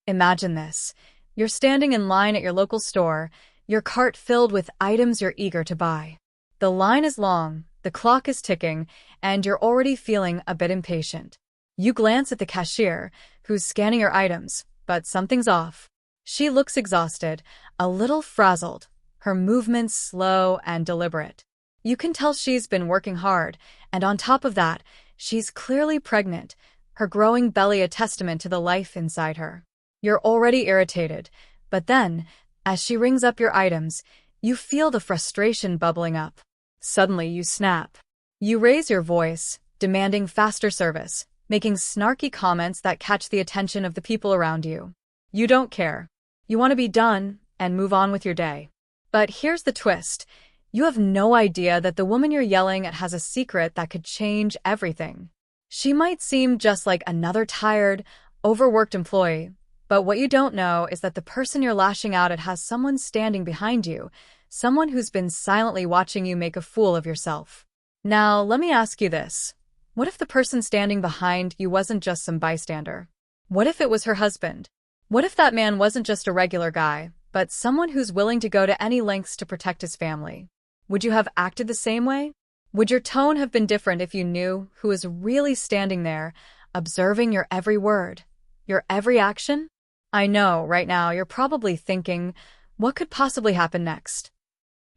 Imagine this. You're standing in line at your local store, your cart filled with items you're eager to buy. The line is long, the clock is ticking, and you're already feeling a bit impatient. You glance at the cashier, who's scanning your items, but something's off. She looks exhausted, a little frazzled, her movements slow and deliberate. You can tell she's been working hard, and on top of that, she's clearly pregnant, her growing belly a testament to the life inside her. You're already irritated, but then, as she rings up your items, you feel the frustration bubbling up. Suddenly, you snap. You raise your voice, demanding faster service, making snarky comments that catch the attention of the people around you. You don't care. You want to be done and move on with your day. But here's the twist. You have no idea that the woman you're yelling at has a secret that could change everything. She might seem just like another tired, overworked employee, but what you don't know is that the person you're lashing out at has someone standing behind you, someone who's been silently watching you make a fool of yourself. Now, let me ask you this. What if the person standing behind you wasn't just some bystander? What if it was her husband? What if that man wasn't just a regular guy, but someone who's willing to go to any lengths to protect his family? Would you have acted the same way? Would your tone have been different if you knew who was really standing there, observing your every word, your every action? I know, right now, you're probably thinking, what could possibly happen next?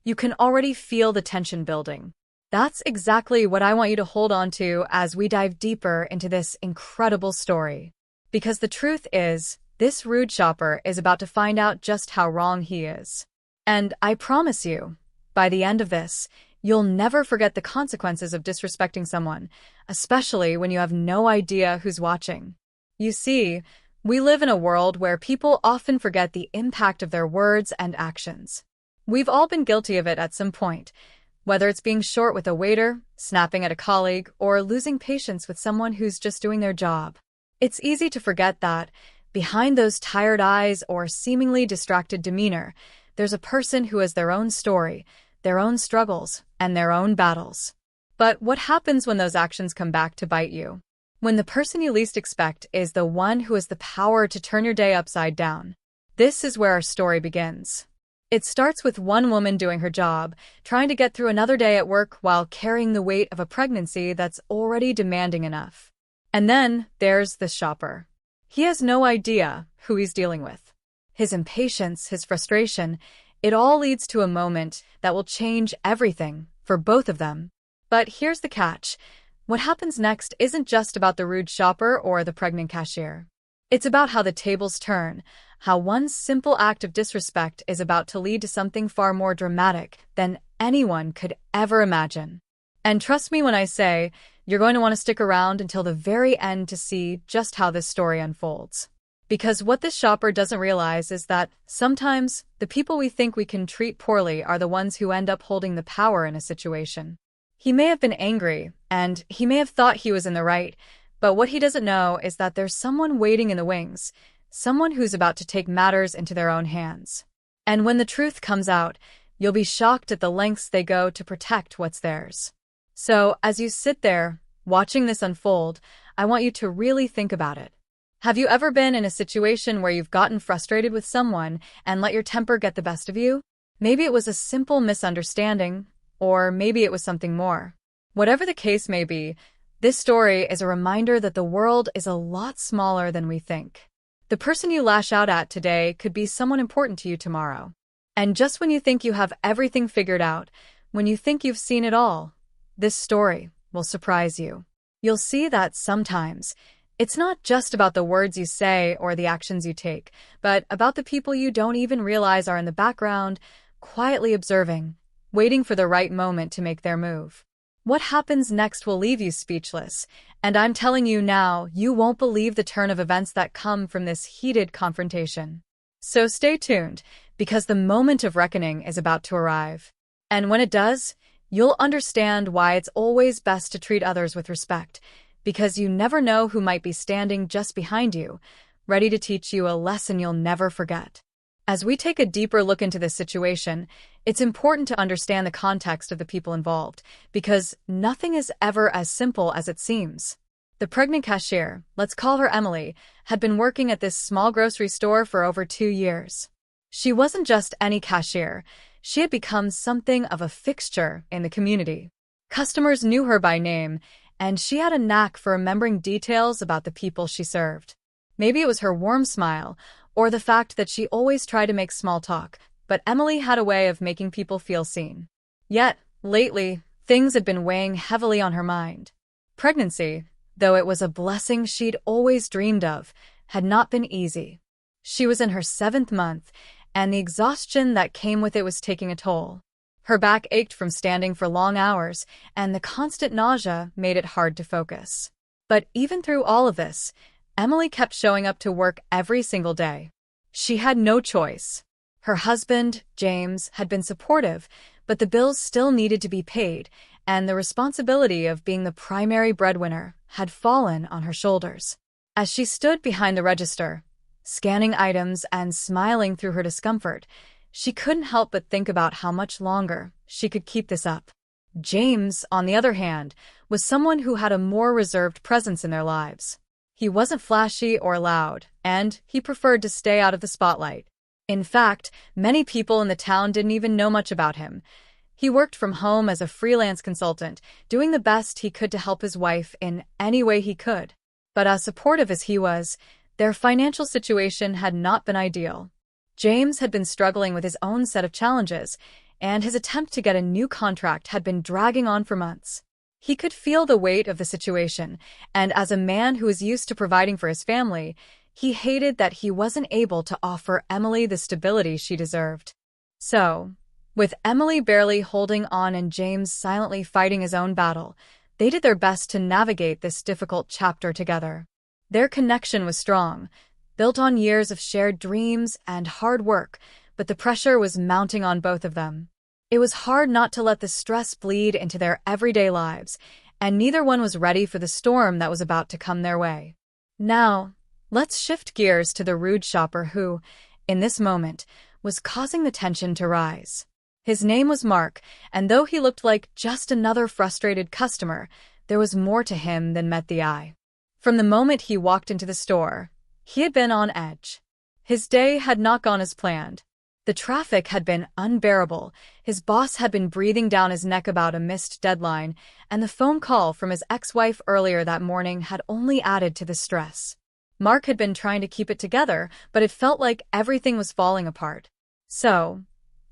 You can already feel the tension building. That's exactly what I want you to hold on to as we dive deeper into this incredible story. Because the truth is, this rude shopper is about to find out just how wrong he is. And I promise you, by the end of this, you'll never forget the consequences of disrespecting someone, especially when you have no idea who's watching. You see, we live in a world where people often forget the impact of their words and actions. We've all been guilty of it at some point, whether it's being short with a waiter, snapping at a colleague, or losing patience with someone who's just doing their job. It's easy to forget that, behind those tired eyes or seemingly distracted demeanor, there's a person who has their own story, their own struggles, and their own battles. But what happens when those actions come back to bite you? When the person you least expect is the one who has the power to turn your day upside down. This is where our story begins. It starts with one woman doing her job, trying to get through another day at work while carrying the weight of a pregnancy that's already demanding enough. And then there's the shopper. He has no idea who he's dealing with. His impatience, his frustration, it all leads to a moment that will change everything for both of them. But here's the catch. What happens next isn't just about the rude shopper or the pregnant cashier. It's about how the tables turn, how one simple act of disrespect is about to lead to something far more dramatic than anyone could ever imagine. And trust me when I say, you're going to want to stick around until the very end to see just how this story unfolds. Because what this shopper doesn't realize is that sometimes the people we think we can treat poorly are the ones who end up holding the power in a situation. He may have been angry, and he may have thought he was in the right, but what he doesn't know is that there's someone waiting in the wings, someone who's about to take matters into their own hands. And when the truth comes out, you'll be shocked at the lengths they go to protect what's theirs. So, as you sit there, watching this unfold, I want you to really think about it. Have you ever been in a situation where you've gotten frustrated with someone and let your temper get the best of you? Maybe it was a simple misunderstanding, or maybe it was something more. Whatever the case may be, this story is a reminder that the world is a lot smaller than we think. The person you lash out at today could be someone important to you tomorrow. And just when you think you have everything figured out, when you think you've seen it all, this story will surprise you. You'll see that sometimes it's not just about the words you say or the actions you take, but about the people you don't even realize are in the background, quietly observing, waiting for the right moment to make their move. What happens next will leave you speechless, and I'm telling you now, you won't believe the turn of events that come from this heated confrontation. So stay tuned, because the moment of reckoning is about to arrive. And when it does, you'll understand why it's always best to treat others with respect, because you never know who might be standing just behind you, ready to teach you a lesson you'll never forget. As we take a deeper look into this situation, it's important to understand the context of the people involved, because nothing is ever as simple as it seems. The pregnant cashier, let's call her Emily, had been working at this small grocery store for over 2 years. She wasn't just any cashier, she had become something of a fixture in the community. Customers knew her by name, and she had a knack for remembering details about the people she served. Maybe it was her warm smile, or the fact that she always tried to make small talk, but Emily had a way of making people feel seen. Yet, lately, things had been weighing heavily on her mind. Pregnancy, though it was a blessing she'd always dreamed of, had not been easy. She was in her 7th month, and the exhaustion that came with it was taking a toll. Her back ached from standing for long hours, and the constant nausea made it hard to focus. But even through all of this, Emily kept showing up to work every single day. She had no choice. Her husband, James, had been supportive, but the bills still needed to be paid, and the responsibility of being the primary breadwinner had fallen on her shoulders. As she stood behind the register, scanning items and smiling through her discomfort, she couldn't help but think about how much longer she could keep this up. James, on the other hand, was someone who had a more reserved presence in their lives. He wasn't flashy or loud, and he preferred to stay out of the spotlight. In fact, many people in the town didn't even know much about him. He worked from home as a freelance consultant, doing the best he could to help his wife in any way he could. But as supportive as he was, their financial situation had not been ideal. James had been struggling with his own set of challenges, and his attempt to get a new contract had been dragging on for months. He could feel the weight of the situation, and as a man who was used to providing for his family, he hated that he wasn't able to offer Emily the stability she deserved. So, with Emily barely holding on and James silently fighting his own battle, they did their best to navigate this difficult chapter together. Their connection was strong, built on years of shared dreams and hard work, but the pressure was mounting on both of them. It was hard not to let the stress bleed into their everyday lives, and neither one was ready for the storm that was about to come their way. Now, let's shift gears to the rude shopper who, in this moment, was causing the tension to rise. His name was Mark, and though he looked like just another frustrated customer, there was more to him than met the eye. From the moment he walked into the store, he had been on edge. His day had not gone as planned. The traffic had been unbearable, his boss had been breathing down his neck about a missed deadline, and the phone call from his ex-wife earlier that morning had only added to the stress. Mark had been trying to keep it together, but it felt like everything was falling apart. So,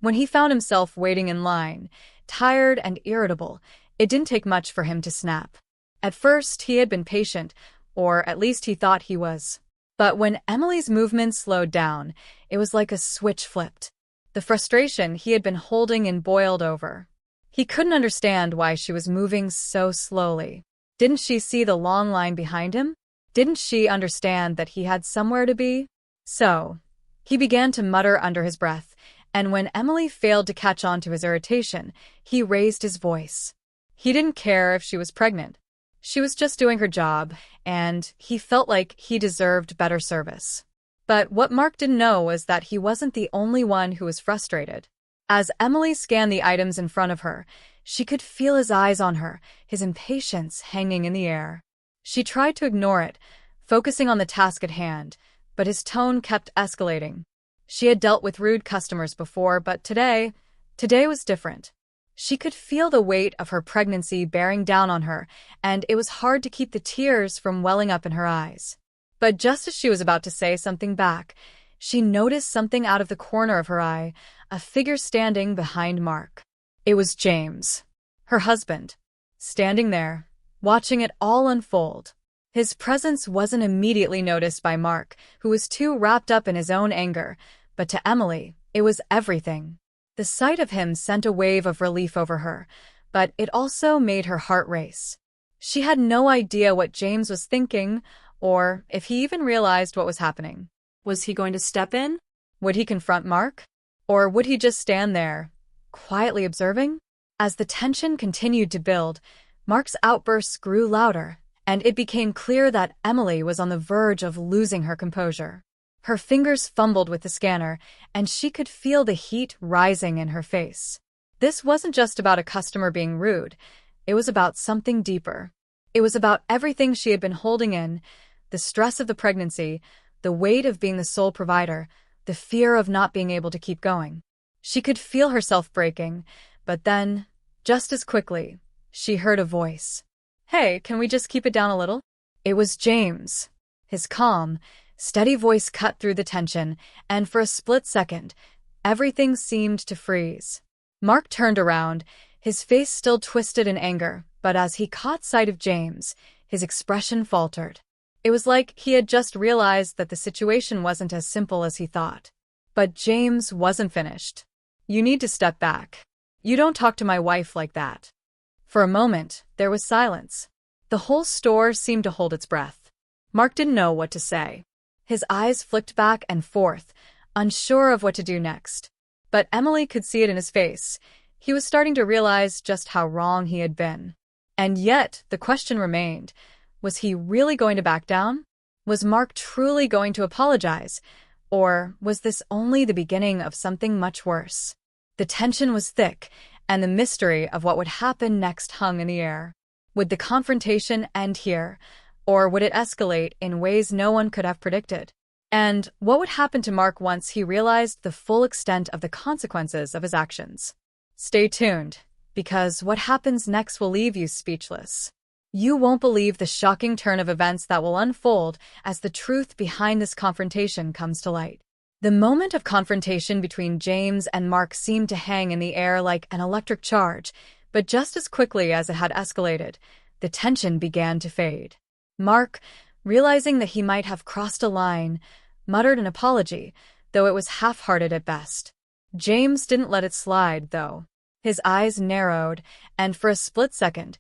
when he found himself waiting in line, tired and irritable, it didn't take much for him to snap. At first, he had been patient, or at least he thought he was. But when Emily's movement slowed down, it was like a switch flipped. The frustration he had been holding in boiled over. He couldn't understand why she was moving so slowly. Didn't she see the long line behind him? Didn't she understand that he had somewhere to be? So, he began to mutter under his breath, and when Emily failed to catch on to his irritation, he raised his voice. He didn't care if she was pregnant. She was just doing her job, and he felt like he deserved better service. But what Mark didn't know was that he wasn't the only one who was frustrated. As Emily scanned the items in front of her, she could feel his eyes on her, his impatience hanging in the air. She tried to ignore it, focusing on the task at hand, but his tone kept escalating. She had dealt with rude customers before, but today was different. She could feel the weight of her pregnancy bearing down on her, and it was hard to keep the tears from welling up in her eyes. But just as she was about to say something back, she noticed something out of the corner of her eye, a figure standing behind Mark. It was James, her husband, standing there, watching it all unfold. His presence wasn't immediately noticed by Mark, who was too wrapped up in his own anger, but to Emily, it was everything. The sight of him sent a wave of relief over her, but it also made her heart race. She had no idea what James was thinking, or if he even realized what was happening. Was he going to step in? Would he confront Mark? Or would he just stand there, quietly observing? As the tension continued to build, Mark's outbursts grew louder, and it became clear that Emily was on the verge of losing her composure. Her fingers fumbled with the scanner, and she could feel the heat rising in her face. This wasn't just about a customer being rude, it was about something deeper. It was about everything she had been holding in: the stress of the pregnancy, the weight of being the sole provider, the fear of not being able to keep going. She could feel herself breaking, but then, just as quickly, she heard a voice. "Hey, can we just keep it down a little?" It was James. His calm, steady voice cut through the tension, and for a split second, everything seemed to freeze. Mark turned around, his face still twisted in anger, but as he caught sight of James, his expression faltered. It was like he had just realized that the situation wasn't as simple as he thought. But James wasn't finished. "You need to step back. You don't talk to my wife like that." For a moment, there was silence. The whole store seemed to hold its breath. Mark didn't know what to say. His eyes flicked back and forth, unsure of what to do next. But Emily could see it in his face. He was starting to realize just how wrong he had been. And yet, the question remained. Was he really going to back down? Was Mark truly going to apologize? Or was this only the beginning of something much worse? The tension was thick, and the mystery of what would happen next hung in the air. Would the confrontation end here, or would it escalate in ways no one could have predicted? And what would happen to Mark once he realized the full extent of the consequences of his actions? Stay tuned, because what happens next will leave you speechless. You won't believe the shocking turn of events that will unfold as the truth behind this confrontation comes to light. The moment of confrontation between James and Mark seemed to hang in the air like an electric charge, but just as quickly as it had escalated, the tension began to fade. Mark, realizing that he might have crossed a line, muttered an apology, though it was half-hearted at best. James didn't let it slide, though. His eyes narrowed, and for a split second,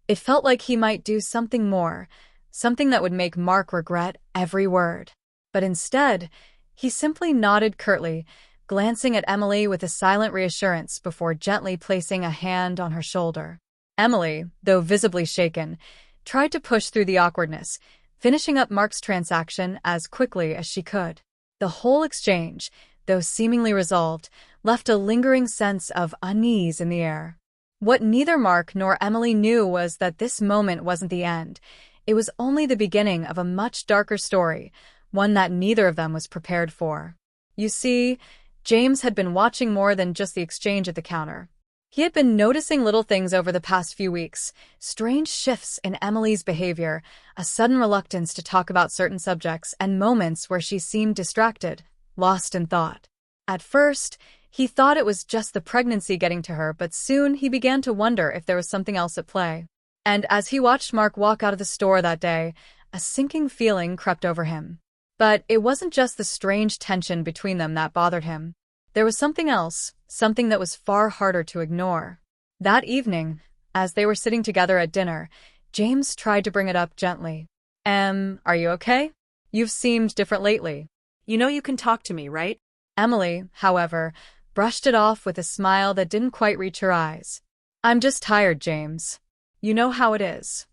it felt like he might do something more, something that would make Mark regret every word. But instead, he simply nodded curtly, glancing at Emily with a silent reassurance before gently placing a hand on her shoulder. Emily, though visibly shaken, tried to push through the awkwardness, finishing up Mark's transaction as quickly as she could. The whole exchange, though seemingly resolved, left a lingering sense of unease in the air. What neither Mark nor Emily knew was that this moment wasn't the end. It was only the beginning of a much darker story, one that neither of them was prepared for. You see, James had been watching more than just the exchange at the counter. He had been noticing little things over the past few weeks, strange shifts in Emily's behavior, a sudden reluctance to talk about certain subjects, and moments where she seemed distracted, lost in thought. At first, he thought it was just the pregnancy getting to her, but soon he began to wonder if there was something else at play. And as he watched Mark walk out of the store that day, a sinking feeling crept over him. But it wasn't just the strange tension between them that bothered him. There was something else, something that was far harder to ignore. That evening, as they were sitting together at dinner, James tried to bring it up gently. Are you okay? You've seemed different lately. You know you can talk to me, right?" Emily, however, brushed it off with a smile that didn't quite reach her eyes. "I'm just tired, James. You know how it is."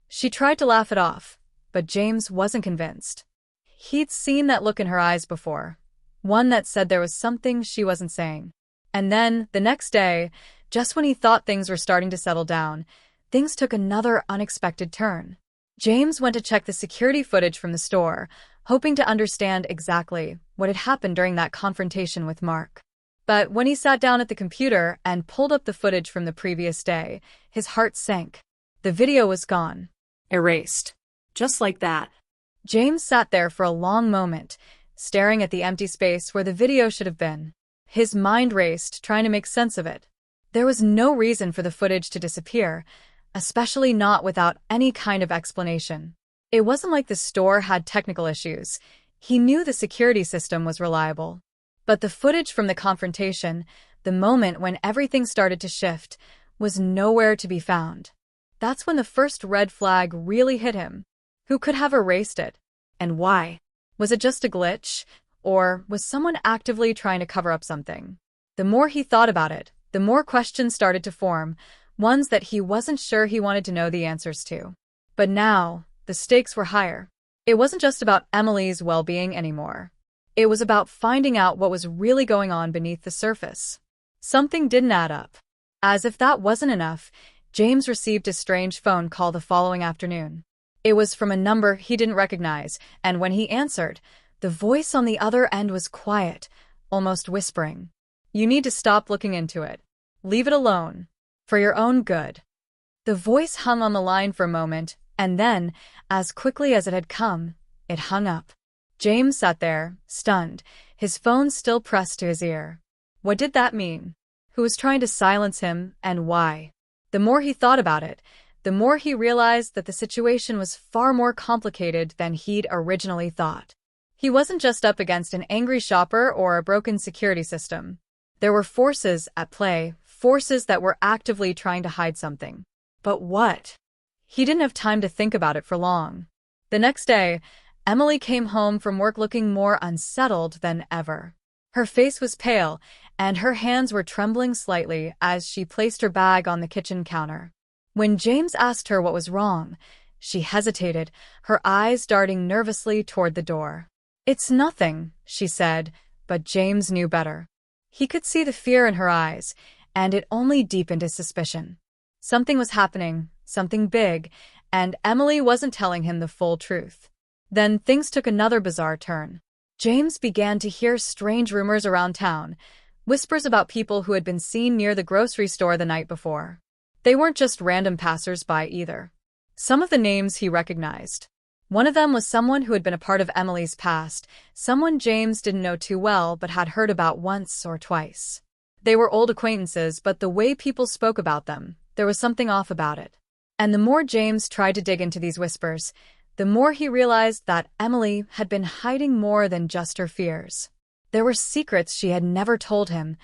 She tried to laugh it off, but James wasn't convinced. He'd seen that look in her eyes before, one that said there was something she wasn't saying. And then, the next day, just when he thought things were starting to settle down, things took another unexpected turn. James went to check the security footage from the store, hoping to understand exactly what had happened during that confrontation with Mark. But when he sat down at the computer and pulled up the footage from the previous day, his heart sank. The video was gone. Erased. Just like that. James sat there for a long moment, staring at the empty space where the video should have been. His mind raced, trying to make sense of it. There was no reason for the footage to disappear, especially not without any kind of explanation. It wasn't like the store had technical issues. He knew the security system was reliable. But the footage from the confrontation, the moment when everything started to shift, was nowhere to be found. That's when the first red flag really hit him. Who could have erased it? And why? Was it just a glitch? Or was someone actively trying to cover up something? The more he thought about it, the more questions started to form, ones that he wasn't sure he wanted to know the answers to. But now, the stakes were higher. It wasn't just about Emily's well-being anymore. It was about finding out what was really going on beneath the surface. Something didn't add up. As if that wasn't enough, James received a strange phone call the following afternoon. It was from a number he didn't recognize, and when he answered, the voice on the other end was quiet, almost whispering. "You need to stop looking into it. Leave it alone. For your own good." The voice hung on the line for a moment, and then, as quickly as it had come, it hung up. James sat there, stunned, his phone still pressed to his ear. What did that mean? Who was trying to silence him, and why? The more he thought about it, the more he realized that the situation was far more complicated than he'd originally thought. He wasn't just up against an angry shopper or a broken security system. There were forces at play, forces that were actively trying to hide something. But what? He didn't have time to think about it for long. The next day, Emily came home from work looking more unsettled than ever. Her face was pale, and her hands were trembling slightly as she placed her bag on the kitchen counter. When James asked her what was wrong, she hesitated, her eyes darting nervously toward the door. "It's nothing," she said, but James knew better. He could see the fear in her eyes, and it only deepened his suspicion. Something was happening, something big, and Emily wasn't telling him the full truth. Then things took another bizarre turn. James began to hear strange rumors around town, whispers about people who had been seen near the grocery store the night before. They weren't just random passers-by either. Some of the names he recognized. One of them was someone who had been a part of Emily's past, someone James didn't know too well but had heard about once or twice. They were old acquaintances, but the way people spoke about them, there was something off about it. And the more James tried to dig into these whispers, the more he realized that Emily had been hiding more than just her fears. There were secrets she had never told him,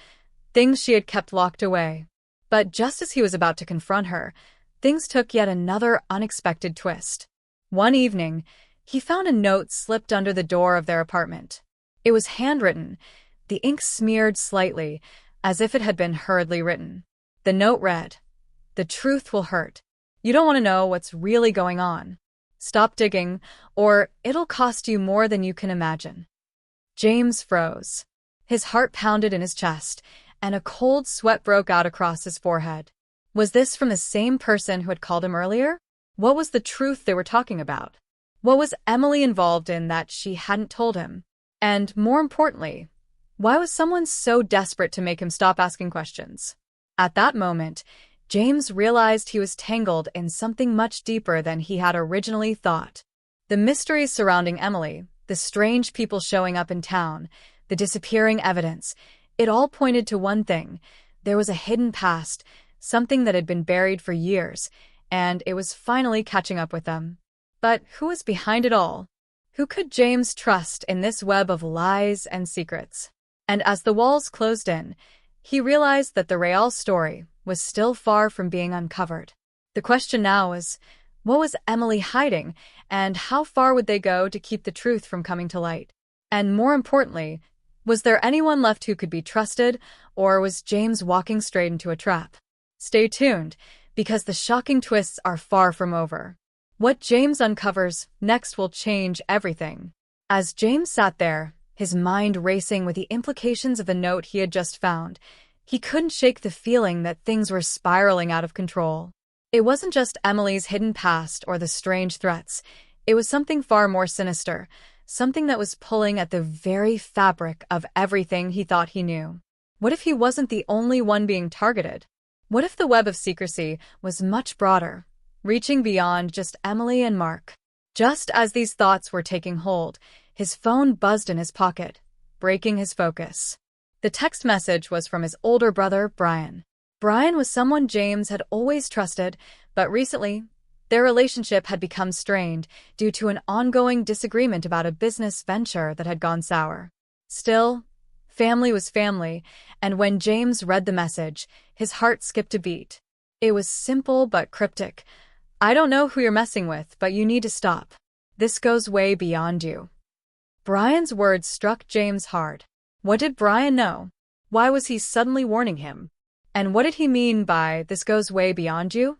things she had kept locked away. But just as he was about to confront her, things took yet another unexpected twist. One evening, he found a note slipped under the door of their apartment. It was handwritten, the ink smeared slightly, as if it had been hurriedly written. The note read, "The truth will hurt. You don't want to know what's really going on. Stop digging, or it'll cost you more than you can imagine." James froze. His heart pounded in his chest, and a cold sweat broke out across his forehead. Was this from the same person who had called him earlier? What was the truth they were talking about? What was Emily involved in that she hadn't told him? And more importantly, why was someone so desperate to make him stop asking questions? At that moment, James realized he was tangled in something much deeper than he had originally thought. The mysteries surrounding Emily, the strange people showing up in town, the disappearing evidence, it all pointed to one thing. There was a hidden past, something that had been buried for years, and it was finally catching up with them. But who was behind it all? Who could James trust in this web of lies and secrets? And as the walls closed in, he realized that the real story was still far from being uncovered. The question now was, what was Emily hiding, and how far would they go to keep the truth from coming to light? And more importantly, was there anyone left who could be trusted, or was James walking straight into a trap? Stay tuned, because the shocking twists are far from over. What James uncovers next will change everything. As James sat there, his mind racing with the implications of the note he had just found, he couldn't shake the feeling that things were spiraling out of control. It wasn't just Emily's hidden past or the strange threats. It was something far more sinister, something that was pulling at the very fabric of everything he thought he knew. What if he wasn't the only one being targeted? What if the web of secrecy was much broader, reaching beyond just Emily and Mark? Just as these thoughts were taking hold, his phone buzzed in his pocket, breaking his focus. The text message was from his older brother, Brian. Brian was someone James had always trusted, but recently, their relationship had become strained due to an ongoing disagreement about a business venture that had gone sour. Still, family was family, and when James read the message, his heart skipped a beat. It was simple but cryptic. "I don't know who you're messing with, but you need to stop. This goes way beyond you." Brian's words struck James hard. What did Brian know? Why was he suddenly warning him? And what did he mean by "this goes way beyond you"?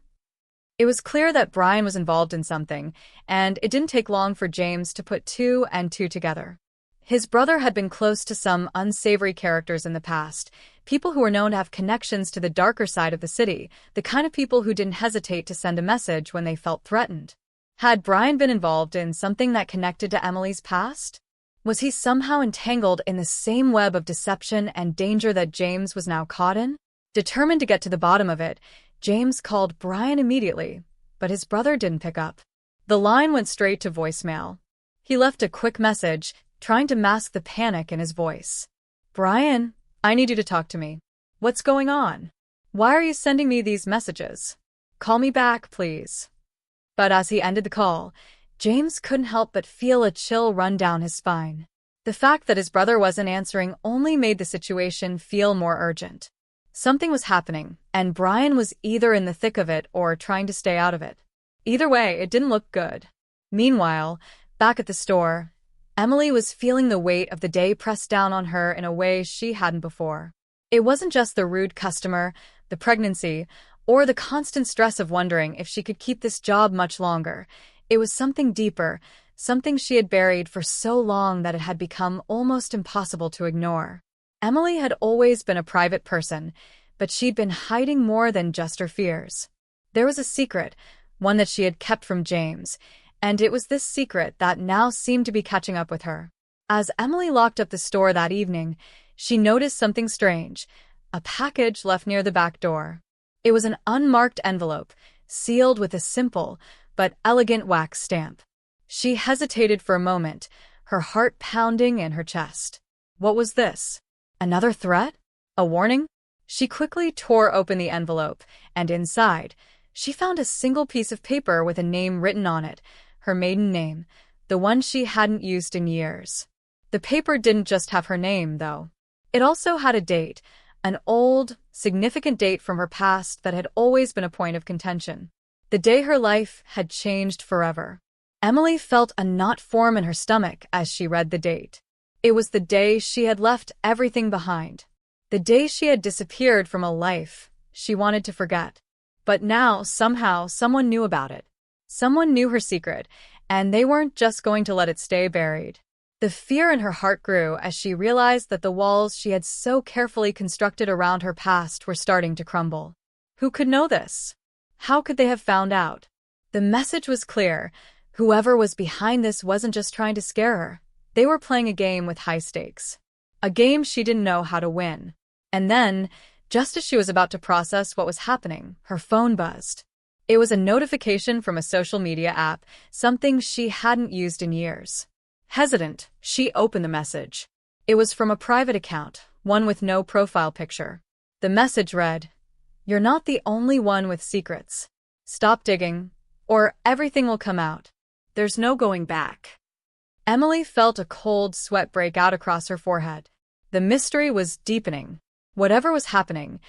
It was clear that Brian was involved in something, and it didn't take long for James to put two and two together. His brother had been close to some unsavory characters in the past, People who were known to have connections to the darker side of the city, the kind of people who didn't hesitate to send a message when they felt threatened. Had Brian been involved in something that connected to Emily's past? Was he somehow entangled in the same web of deception and danger that James was now caught in? Determined to get to the bottom of it, James called Brian immediately, but his brother didn't pick up. The line went straight to voicemail. He left a quick message, trying to mask the panic in his voice. "Brian, I need you to talk to me. What's going on? Why are you sending me these messages? Call me back, please." But as he ended the call, James couldn't help but feel a chill run down his spine. The fact that his brother wasn't answering only made the situation feel more urgent. Something was happening, and Brian was either in the thick of it or trying to stay out of it. Either way, it didn't look good. Meanwhile, back at the store, Emily was feeling the weight of the day pressed down on her in a way she hadn't before. It wasn't just the rude customer, the pregnancy, or the constant stress of wondering if she could keep this job much longer. It was something deeper, something she had buried for so long that it had become almost impossible to ignore. Emily had always been a private person, but she'd been hiding more than just her fears. There was a secret, one that she had kept from James, and it was this secret that now seemed to be catching up with her. As Emily locked up the store that evening, she noticed something strange, a package left near the back door. It was an unmarked envelope, sealed with a simple but elegant wax stamp. She hesitated for a moment, her heart pounding in her chest. What was this? Another threat? A warning? She quickly tore open the envelope, and inside, she found a single piece of paper with a name written on it, her maiden name, the one she hadn't used in years. The paper didn't just have her name, though. It also had a date, an old, significant date from her past that had always been a point of contention. The day her life had changed forever. Emily felt a knot form in her stomach as she read the date. It was the day she had left everything behind. The day she had disappeared from a life she wanted to forget. But now, somehow, someone knew about it. Someone knew her secret, and they weren't just going to let it stay buried. The fear in her heart grew as she realized that the walls she had so carefully constructed around her past were starting to crumble. Who could know this? How could they have found out? The message was clear. Whoever was behind this wasn't just trying to scare her. They were playing a game with high stakes. A game she didn't know how to win. And then, just as she was about to process what was happening, her phone buzzed. It was a notification from a social media app, something she hadn't used in years. Hesitant, she opened the message. It was from a private account, one with no profile picture. The message read, "You're not the only one with secrets. Stop digging, or everything will come out. There's no going back." Emily felt a cold sweat break out across her forehead. The mystery was deepening. Whatever was happening,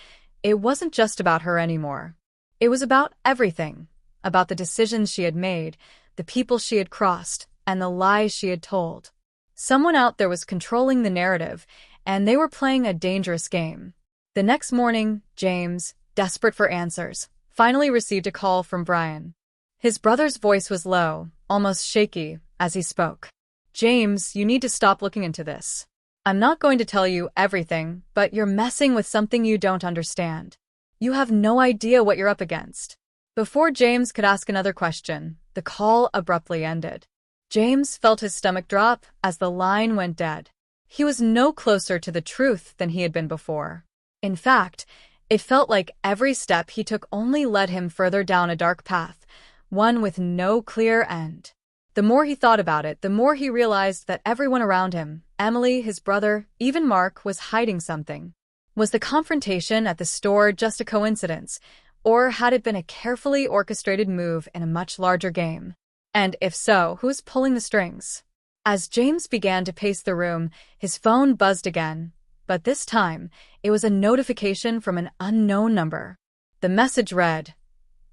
it wasn't just about her anymore. It was about everything, about the decisions she had made, the people she had crossed, and the lies she had told. Someone out there was controlling the narrative, and they were playing a dangerous game. The next morning, James, desperate for answers, finally received a call from Brian. His brother's voice was low, almost shaky, as he spoke. "James, you need to stop looking into this. I'm not going to tell you everything, but you're messing with something you don't understand. You have no idea what you're up against." Before James could ask another question, the call abruptly ended. James felt his stomach drop as the line went dead. He was no closer to the truth than he had been before. In fact, it felt like every step he took only led him further down a dark path, one with no clear end. The more he thought about it, the more he realized that everyone around him, Emily, his brother, even Mark, was hiding something. Was the confrontation at the store just a coincidence, or had it been a carefully orchestrated move in a much larger game? And if so, who was pulling the strings? As James began to pace the room, his phone buzzed again, but this time, it was a notification from an unknown number. The message read,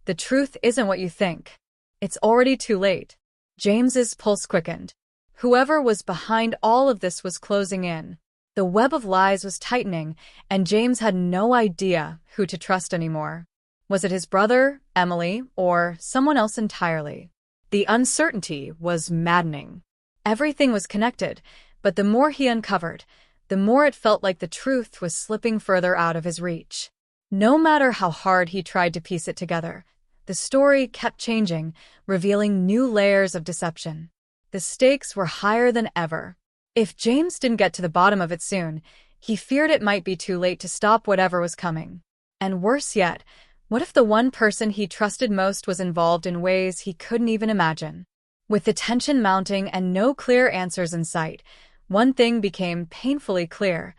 "The truth isn't what you think. It's already too late." James's pulse quickened. Whoever was behind all of this was closing in. The web of lies was tightening, and James had no idea who to trust anymore. Was it his brother, Emily, or someone else entirely? The uncertainty was maddening. Everything was connected, but the more he uncovered, the more it felt like the truth was slipping further out of his reach. No matter how hard he tried to piece it together, the story kept changing, revealing new layers of deception. The stakes were higher than ever. If James didn't get to the bottom of it soon, he feared it might be too late to stop whatever was coming. And worse yet, what if the one person he trusted most was involved in ways he couldn't even imagine? With the tension mounting and no clear answers in sight, one thing became painfully clear.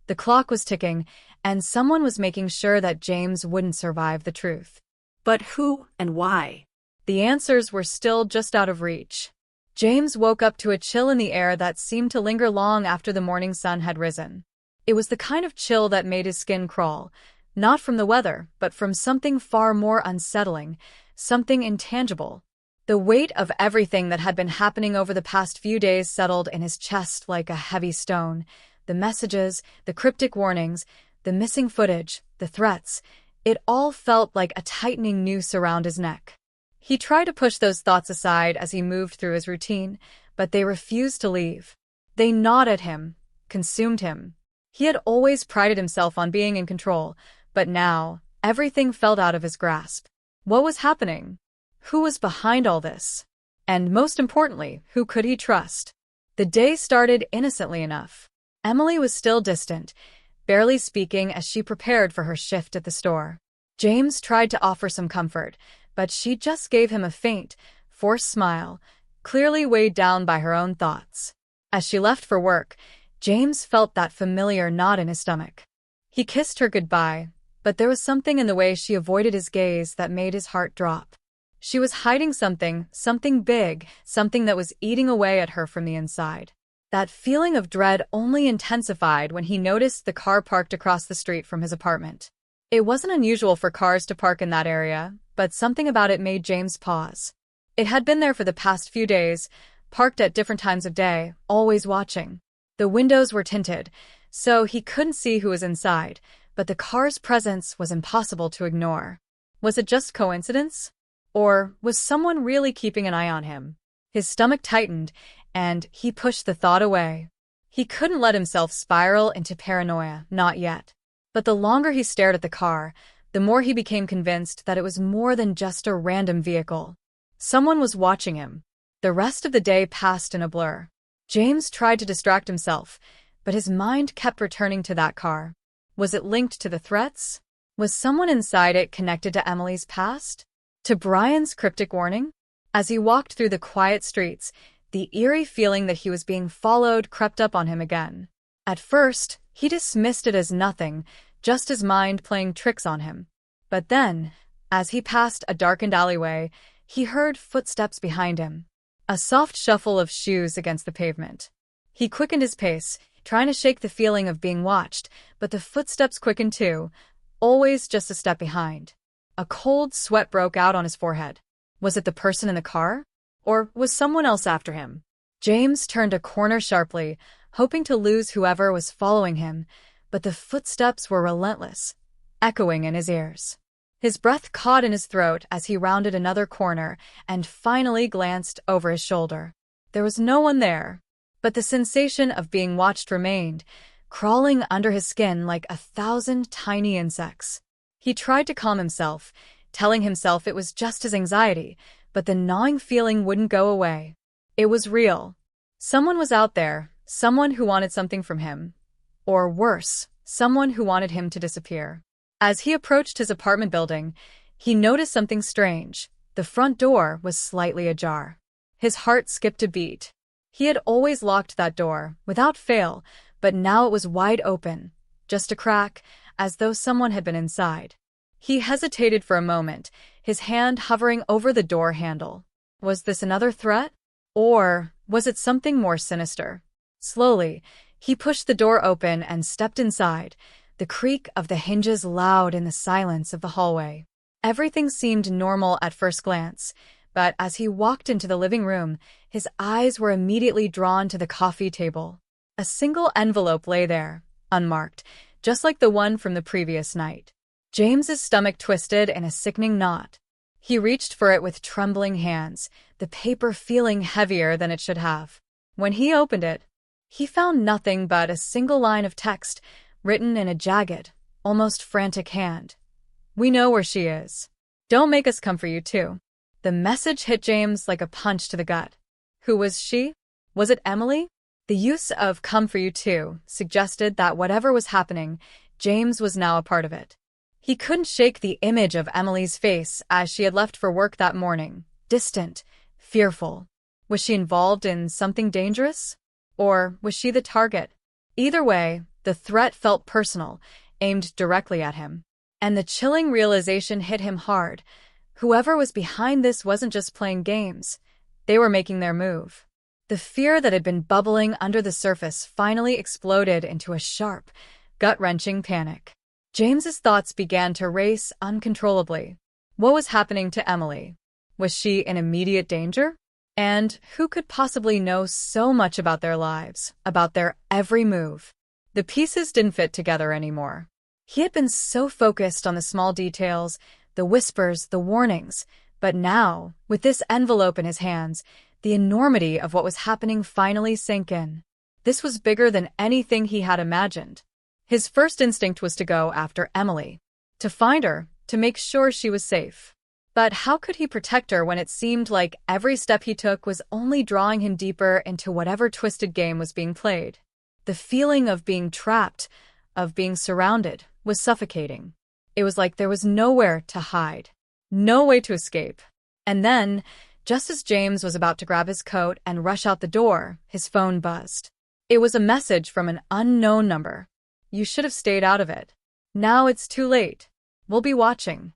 The clock was ticking, and someone was making sure that James wouldn't survive the truth. But who and why? The answers were still just out of reach. James woke up to a chill in the air that seemed to linger long after the morning sun had risen. It was the kind of chill that made his skin crawl, not from the weather, but from something far more unsettling, something intangible. The weight of everything that had been happening over the past few days settled in his chest like a heavy stone. The messages, the cryptic warnings, the missing footage, the threats, it all felt like a tightening noose around his neck. He tried to push those thoughts aside as he moved through his routine, but they refused to leave. They gnawed at him, consumed him. He had always prided himself on being in control, but now, everything felt out of his grasp. What was happening? Who was behind all this? And most importantly, who could he trust? The day started innocently enough. Emily was still distant, barely speaking as she prepared for her shift at the store. James tried to offer some comfort, but she just gave him a faint, forced smile, clearly weighed down by her own thoughts. As she left for work, James felt that familiar knot in his stomach. He kissed her goodbye, but there was something in the way she avoided his gaze that made his heart drop. She was hiding something big, something that was eating away at her from the inside. That feeling of dread only intensified when he noticed the car parked across the street from his apartment. It wasn't unusual for cars to park in that area, but something about it made James pause. It had been there for the past few days, parked at different times of day, always watching. The windows were tinted, so he couldn't see who was inside, but the car's presence was impossible to ignore. Was it just coincidence? Or was someone really keeping an eye on him? His stomach tightened, and he pushed the thought away. He couldn't let himself spiral into paranoia, not yet. But the longer he stared at the car, the more he became convinced that it was more than just a random vehicle. Someone was watching him. The rest of the day passed in a blur. James tried to distract himself, but his mind kept returning to that car. Was it linked to the threats? Was someone inside it connected to Emily's past? To Brian's cryptic warning? As he walked through the quiet streets, the eerie feeling that he was being followed crept up on him again. At first, he dismissed it as nothing, just his mind playing tricks on him. But then, as he passed a darkened alleyway, he heard footsteps behind him. A soft shuffle of shoes against the pavement. He quickened his pace, trying to shake the feeling of being watched, but the footsteps quickened too, always just a step behind. A cold sweat broke out on his forehead. Was it the person in the car? Or was someone else after him? James turned a corner sharply, hoping to lose whoever was following him, but the footsteps were relentless, echoing in his ears. His breath caught in his throat as he rounded another corner and finally glanced over his shoulder. There was no one there, but the sensation of being watched remained, crawling under his skin like 1,000 tiny insects. He tried to calm himself, telling himself it was just his anxiety, but the gnawing feeling wouldn't go away. It was real. Someone was out there, someone who wanted something from him. Or worse, someone who wanted him to disappear. As he approached his apartment building, he noticed something strange. The front door was slightly ajar. His heart skipped a beat. He had always locked that door, without fail, but now it was wide open, just a crack, as though someone had been inside. He hesitated for a moment, his hand hovering over the door handle. Was this another threat? Or was it something more sinister? Slowly, he pushed the door open and stepped inside, the creak of the hinges loud in the silence of the hallway. Everything seemed normal at first glance, but as he walked into the living room, his eyes were immediately drawn to the coffee table. A single envelope lay there, unmarked, just like the one from the previous night. James's stomach twisted in a sickening knot. He reached for it with trembling hands, the paper feeling heavier than it should have. When he opened it, He found nothing but a single line of text written in a jagged, almost frantic hand. "We know where she is. Don't make us come for you too." The message hit James like a punch to the gut. Who was she? Was it Emily? The use of "come for you too" suggested that whatever was happening, James was now a part of it. He couldn't shake the image of Emily's face as she had left for work that morning, distant, fearful. Was she involved in something dangerous? Or was she the target? Either way, the threat felt personal, aimed directly at him. And the chilling realization hit him hard. Whoever was behind this wasn't just playing games. They were making their move. The fear that had been bubbling under the surface finally exploded into a sharp, gut-wrenching panic. James's thoughts began to race uncontrollably. What was happening to Emily? Was she in immediate danger? And who could possibly know so much about their lives, about their every move? The pieces didn't fit together anymore. He had been so focused on the small details, the whispers, the warnings, but now, with this envelope in his hands, the enormity of what was happening finally sank in. This was bigger than anything he had imagined. His first instinct was to go after Emily, to find her, to make sure she was safe. But how could he protect her when it seemed like every step he took was only drawing him deeper into whatever twisted game was being played? The feeling of being trapped, of being surrounded, was suffocating. It was like there was nowhere to hide, no way to escape. And then, just as James was about to grab his coat and rush out the door, his phone buzzed. It was a message from an unknown number. "You should have stayed out of it. Now it's too late. We'll be watching."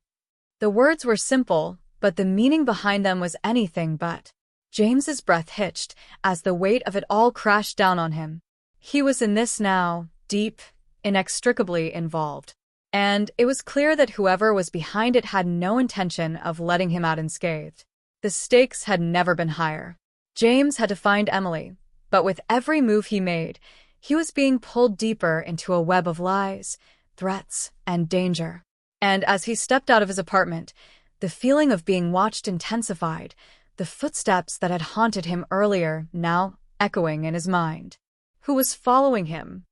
The words were simple, but the meaning behind them was anything but. James's breath hitched as the weight of it all crashed down on him. He was in this now, deep, inextricably involved. And it was clear that whoever was behind it had no intention of letting him out unscathed. The stakes had never been higher. James had to find Emily, but with every move he made, he was being pulled deeper into a web of lies, threats, and danger. And as he stepped out of his apartment, the feeling of being watched intensified, the footsteps that had haunted him earlier now echoing in his mind. Who was following him?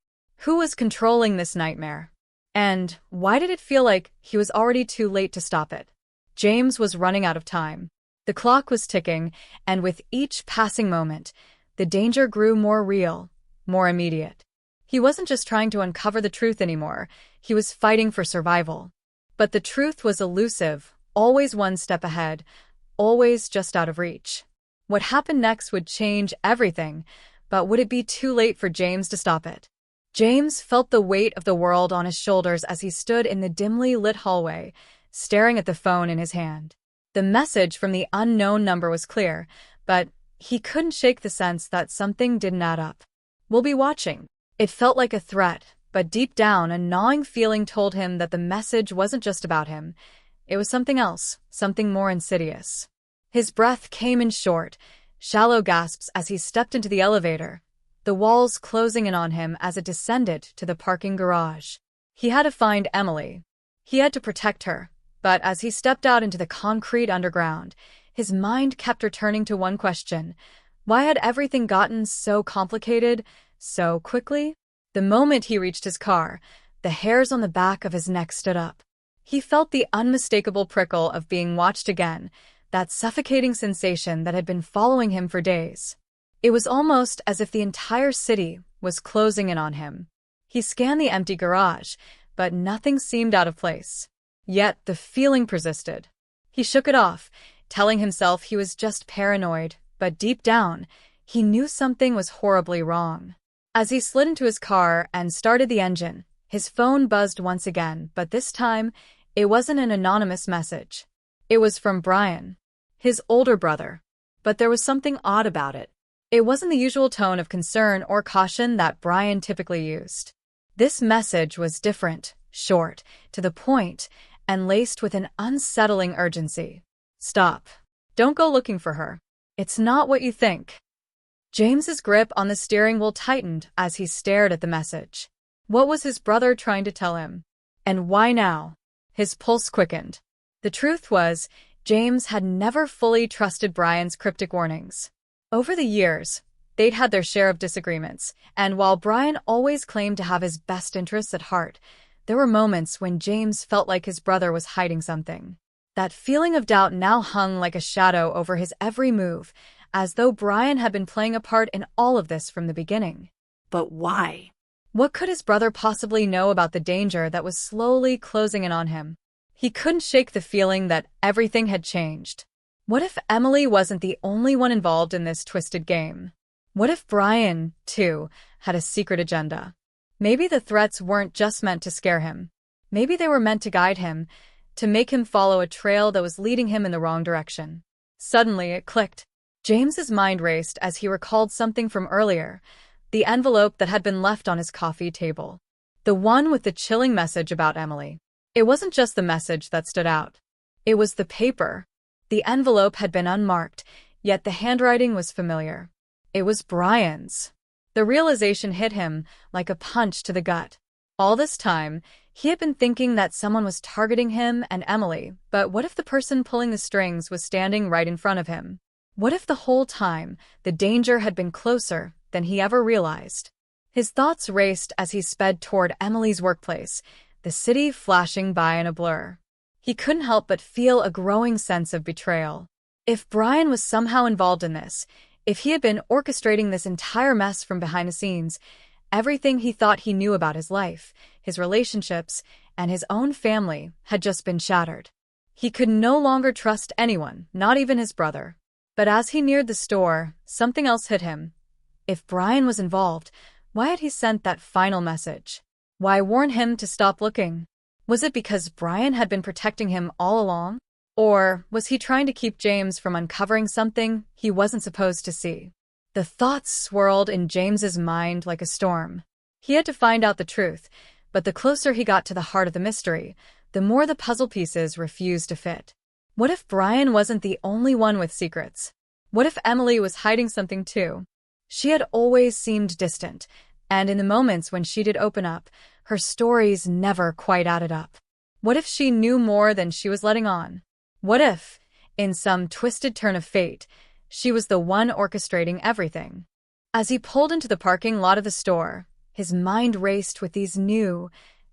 Who was controlling this nightmare? And why did it feel like he was already too late to stop it? James was running out of time. The clock was ticking, and with each passing moment, the danger grew more real, more immediate. He wasn't just trying to uncover the truth anymore, he was fighting for survival. But the truth was elusive, always one step ahead, always just out of reach. What happened next would change everything, but would it be too late for James to stop it? James felt the weight of the world on his shoulders as he stood in the dimly lit hallway, staring at the phone in his hand. The message from the unknown number was clear, but he couldn't shake the sense that something didn't add up. "We'll be watching." It felt like a threat, but deep down, a gnawing feeling told him that the message wasn't just about him. It was something else, something more insidious. His breath came in short, shallow gasps as he stepped into the elevator, the walls closing in on him as it descended to the parking garage. He had to find Emily. He had to protect her, but as he stepped out into the concrete underground, his mind kept returning to one question. Why had everything gotten so complicated so quickly? The moment he reached his car, the hairs on the back of his neck stood up. He felt the unmistakable prickle of being watched again, that suffocating sensation that had been following him for days. It was almost as if the entire city was closing in on him. He scanned the empty garage, but nothing seemed out of place. Yet the feeling persisted. He shook it off, telling himself he was just paranoid, but deep down, he knew something was horribly wrong. As he slid into his car and started the engine, his phone buzzed once again, but this time, it wasn't an anonymous message. It was from Brian, his older brother. But there was something odd about it. It wasn't the usual tone of concern or caution that Brian typically used. This message was different, short, to the point, and laced with an unsettling urgency. "Stop. Don't go looking for her. It's not what you think." James's grip on the steering wheel tightened as he stared at the message. What was his brother trying to tell him? And why now? His pulse quickened. The truth was, James had never fully trusted Brian's cryptic warnings. Over the years, They'd had their share of disagreements, and while Brian always claimed to have his best interests at heart, there were moments when James felt like his brother was hiding something. That feeling of doubt now hung like a shadow over his every move, as though Brian had been playing a part in all of this from the beginning. But why? What could his brother possibly know about the danger that was slowly closing in on him? He couldn't shake the feeling that everything had changed. What if Emily wasn't the only one involved in this twisted game? What if Brian, too, had a secret agenda? Maybe the threats weren't just meant to scare him. Maybe they were meant to guide him, to make him follow a trail that was leading him in the wrong direction. Suddenly, it clicked. James's mind raced as he recalled something from earlier, the envelope that had been left on his coffee table. The one with the chilling message about Emily. It wasn't just the message that stood out. It was the paper. The envelope had been unmarked, yet the handwriting was familiar. It was Brian's. The realization hit him like a punch to the gut. All this time, he had been thinking that someone was targeting him and Emily, but what if the person pulling the strings was standing right in front of him? What if the whole time, the danger had been closer than he ever realized? His thoughts raced as he sped toward Emily's workplace, the city flashing by in a blur. He couldn't help but feel a growing sense of betrayal. If Brian was somehow involved in this, if he had been orchestrating this entire mess from behind the scenes, everything he thought he knew about his life, his relationships, and his own family had just been shattered. He could no longer trust anyone, not even his brother. But as he neared the store, something else hit him. If Brian was involved, why had he sent that final message? Why warn him to stop looking? Was it because Brian had been protecting him all along? Or was he trying to keep James from uncovering something he wasn't supposed to see? The thoughts swirled in James's mind like a storm. He had to find out the truth, but the closer he got to the heart of the mystery, the more the puzzle pieces refused to fit. What if Brian wasn't the only one with secrets? What if Emily was hiding something too? She had always seemed distant, and in the moments when she did open up, her stories never quite added up. What if she knew more than she was letting on? What if, in some twisted turn of fate, she was the one orchestrating everything? As he pulled into the parking lot of the store, his mind raced with these new,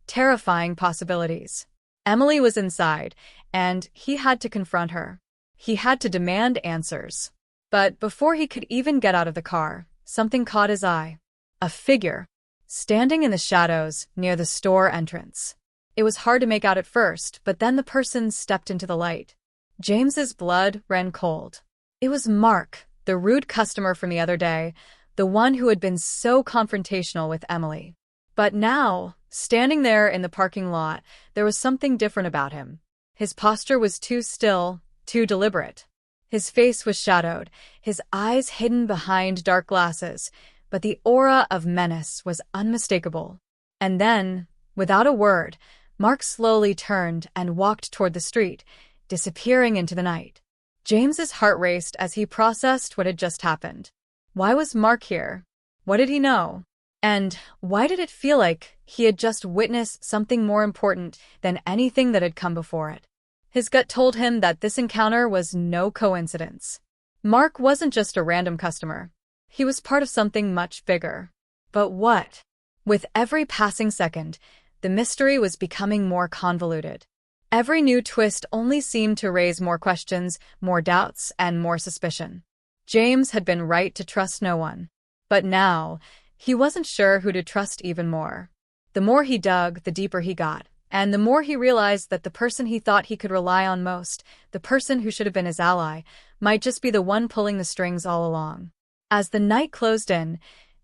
terrifying possibilities. Emily was inside, and he had to confront her. He had to demand answers. But before he could even get out of the car, something caught his eye. A figure, standing in the shadows near the store entrance. It was hard to make out at first, but then the person stepped into the light. James's blood ran cold. It was Mark, the rude customer from the other day, the one who had been so confrontational with Emily. But now, standing there in the parking lot, there was something different about him. His posture was too still, too deliberate. His face was shadowed, his eyes hidden behind dark glasses, but the aura of menace was unmistakable. And then, without a word, Mark slowly turned and walked toward the street, disappearing into the night. James's heart raced as he processed what had just happened. Why was Mark here? What did he know? And why did it feel like he had just witnessed something more important than anything that had come before it? His gut told him that this encounter was no coincidence. Mark wasn't just a random customer. He was part of something much bigger. But what? With every passing second, the mystery was becoming more convoluted. Every new twist only seemed to raise more questions, more doubts, and more suspicion. James had been right to trust no one. But now, he wasn't sure who to trust even more. The more he dug, the deeper he got. And the more he realized that the person he thought he could rely on most, the person who should have been his ally, might just be the one pulling the strings all along. As the night closed in,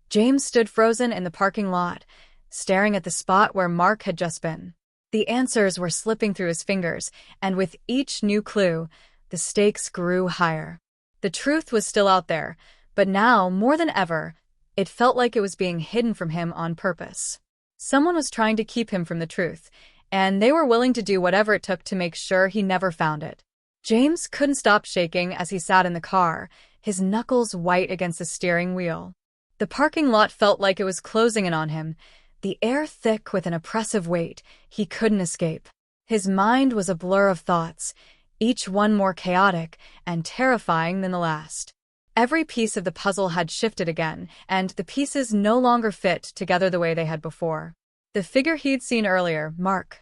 James stood frozen in the parking lot, staring at the spot where Mark had just been. The answers were slipping through his fingers, and with each new clue, the stakes grew higher. The truth was still out there, but now, more than ever, it felt like it was being hidden from him on purpose. Someone was trying to keep him from the truth, and they were willing to do whatever it took to make sure he never found it. James couldn't stop shaking as he sat in the car, his knuckles white against the steering wheel. The parking lot felt like it was closing in on him, the air thick with an oppressive weight he couldn't escape. His mind was a blur of thoughts, each one more chaotic and terrifying than the last. Every piece of the puzzle had shifted again, and the pieces no longer fit together the way they had before. The figure he'd seen earlier, Mark,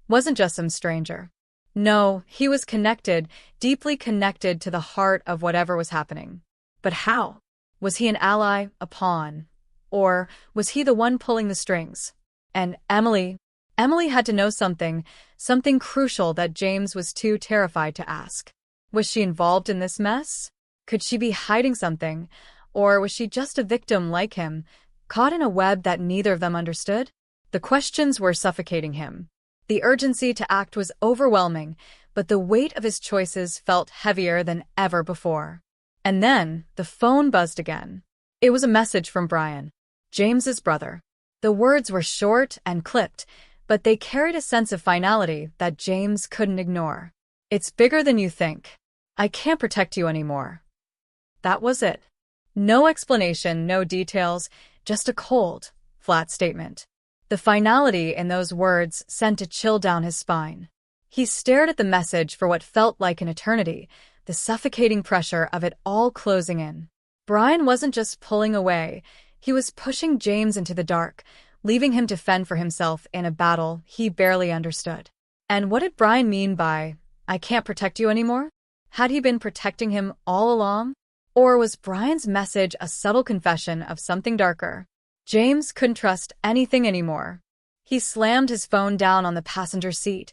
wasn't just some stranger. No, he was connected, deeply connected to the heart of whatever was happening. But how? Was he an ally, a pawn? Or was he the one pulling the strings? And Emily had to know something crucial that James was too terrified to ask. Was she involved in this mess? Could she be hiding something? Or was she just a victim like him, caught in a web that neither of them understood? The questions were suffocating him. The urgency to act was overwhelming, but the weight of his choices felt heavier than ever before. And then the phone buzzed again. It was a message from Brian, James's brother. The words were short and clipped, but they carried a sense of finality that James couldn't ignore. "It's bigger than you think. I can't protect you anymore." That was it. No explanation, no details, just a cold, flat statement. The finality in those words sent a chill down his spine. He stared at the message for what felt like an eternity, the suffocating pressure of it all closing in. Brian wasn't just pulling away, he was pushing James into the dark, leaving him to fend for himself in a battle he barely understood. And what did Brian mean by, "I can't protect you anymore"? Had he been protecting him all along? Or was Brian's message a subtle confession of something darker? James couldn't trust anything anymore. He slammed his phone down on the passenger seat,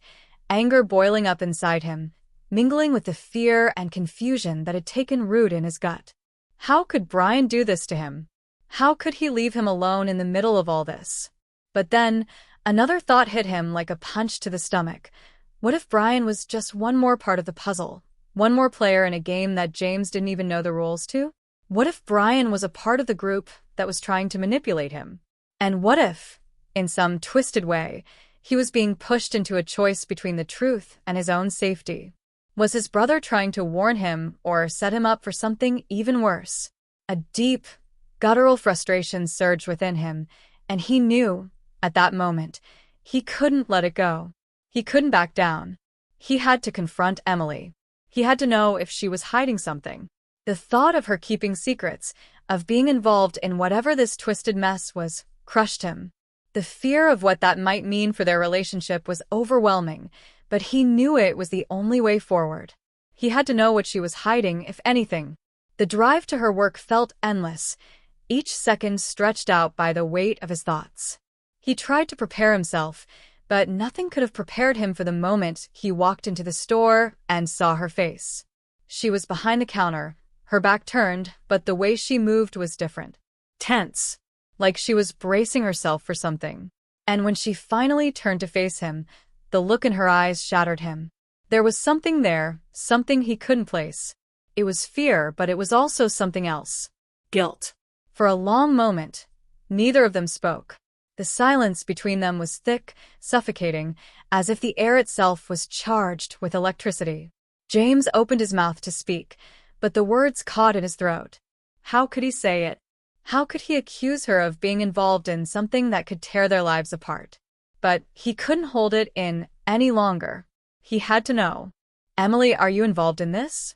anger boiling up inside him, mingling with the fear and confusion that had taken root in his gut. How could Brian do this to him? How could he leave him alone in the middle of all this? But then, another thought hit him like a punch to the stomach. What if Brian was just one more part of the puzzle? One more player in a game that James didn't even know the rules to? What if Brian was a part of the group that was trying to manipulate him? And what if, in some twisted way, he was being pushed into a choice between the truth and his own safety? Was his brother trying to warn him or set him up for something even worse? A deep, guttural frustration surged within him, and he knew, at that moment, he couldn't let it go. He couldn't back down. He had to confront Emily. He had to know if she was hiding something. The thought of her keeping secrets, of being involved in whatever this twisted mess was, crushed him. The fear of what that might mean for their relationship was overwhelming, but he knew it was the only way forward. He had to know what she was hiding, if anything. The drive to her work felt endless, each second stretched out by the weight of his thoughts. He tried to prepare himself, but nothing could have prepared him for the moment he walked into the store and saw her face. She was behind the counter, her back turned, but the way she moved was different. Tense, like she was bracing herself for something. And when she finally turned to face him, the look in her eyes shattered him. There was something there, something he couldn't place. It was fear, but it was also something else. Guilt. For a long moment, neither of them spoke. The silence between them was thick, suffocating, as if the air itself was charged with electricity. James opened his mouth to speak, but the words caught in his throat. How could he say it? How could he accuse her of being involved in something that could tear their lives apart? But he couldn't hold it in any longer. He had to know. "Emily, are you involved in this?"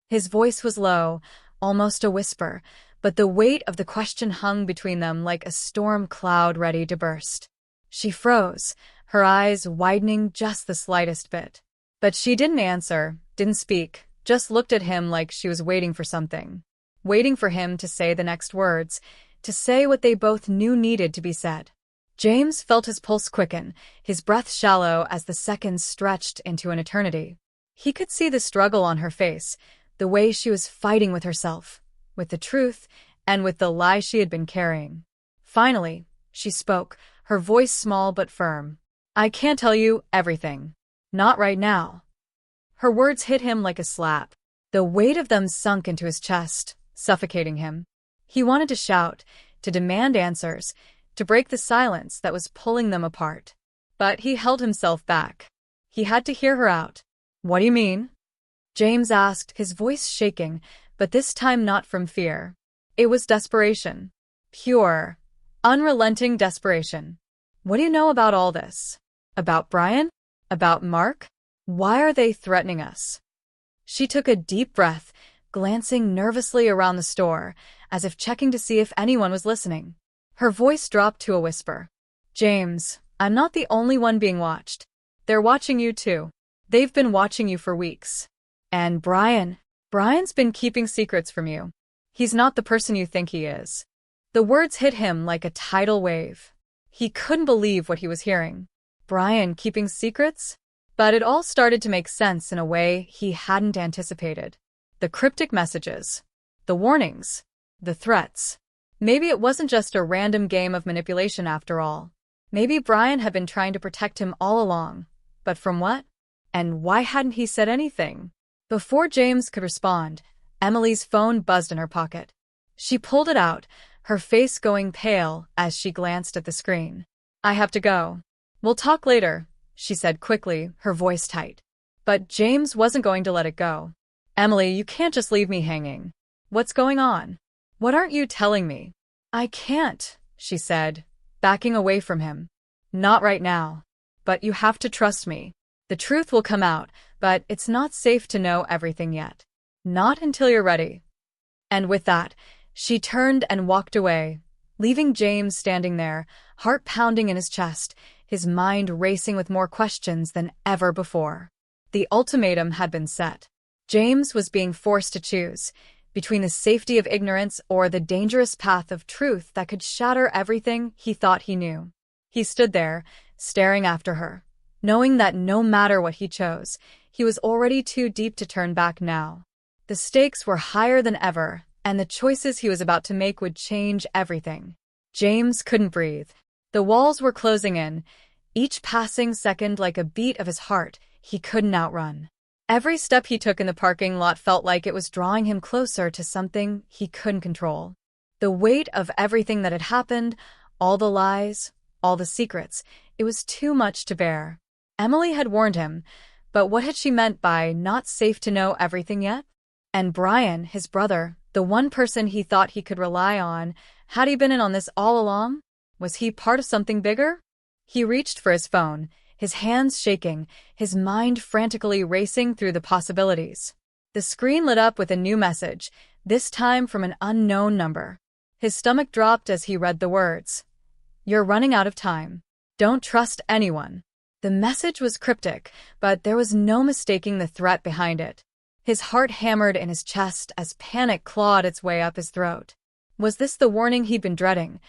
His voice was low, almost a whisper, but the weight of the question hung between them like a storm cloud ready to burst. She froze, her eyes widening just the slightest bit. But she didn't answer, didn't speak, just looked at him like she was waiting for something. Waiting for him to say the next words, to say what they both knew needed to be said. James felt his pulse quicken, his breath shallow as the seconds stretched into an eternity. He could see the struggle on her face, the way she was fighting with herself, with the truth, and with the lie she had been carrying. Finally, she spoke, her voice small but firm. "I can't tell you everything. Not right now." Her words hit him like a slap. The weight of them sunk into his chest, suffocating him. He wanted to shout, to demand answers, to break the silence that was pulling them apart. But he held himself back. He had to hear her out. "What do you mean?" James asked, his voice shaking, but this time not from fear. It was desperation. Pure, unrelenting desperation. "What do you know about all this? About Brian? About Mark? Why are they threatening us?" She took a deep breath, glancing nervously around the store, as if checking to see if anyone was listening. Her voice dropped to a whisper. James, I'm not the only one being watched. They're watching you too. They've been watching you for weeks. And Brian's been keeping secrets from you. He's not the person you think he is. The words hit him like a tidal wave. He couldn't believe what he was hearing. Brian keeping secrets? But it all started to make sense in a way he hadn't anticipated. The cryptic messages, the warnings, the threats. Maybe it wasn't just a random game of manipulation after all. Maybe Brian had been trying to protect him all along. But from what? And why hadn't he said anything? Before James could respond, Emily's phone buzzed in her pocket. She pulled it out, her face going pale as she glanced at the screen. I have to go. We'll talk later, she said quickly, her voice tight. But James wasn't going to let it go. Emily, you can't just leave me hanging. What's going on? What aren't you telling me? I can't, she said, backing away from him. Not right now. But you have to trust me. The truth will come out, but it's not safe to know everything yet. Not until you're ready. And with that, she turned and walked away, leaving James standing there, heart pounding in his chest, his mind racing with more questions than ever before. The ultimatum had been set. James was being forced to choose between the safety of ignorance or the dangerous path of truth that could shatter everything he thought he knew. He stood there, staring after her, knowing that no matter what he chose, he was already too deep to turn back now. The stakes were higher than ever, and the choices he was about to make would change everything. James couldn't breathe. The walls were closing in, each passing second like a beat of his heart he couldn't outrun. Every step he took in the parking lot felt like it was drawing him closer to something he couldn't control. The weight of everything that had happened, all the lies, all the secrets, it was too much to bear. Emily had warned him, but what had she meant by not safe to know everything yet? And Brian, his brother, the one person he thought he could rely on, had he been in on this all along? Was he part of something bigger? He reached for his phone, his hands shaking, his mind frantically racing through the possibilities. The screen lit up with a new message, this time from an unknown number. His stomach dropped as he read the words. You're running out of time. Don't trust anyone. The message was cryptic, but there was no mistaking the threat behind it. His heart hammered in his chest as panic clawed its way up his throat. Was this the warning he'd been dreading?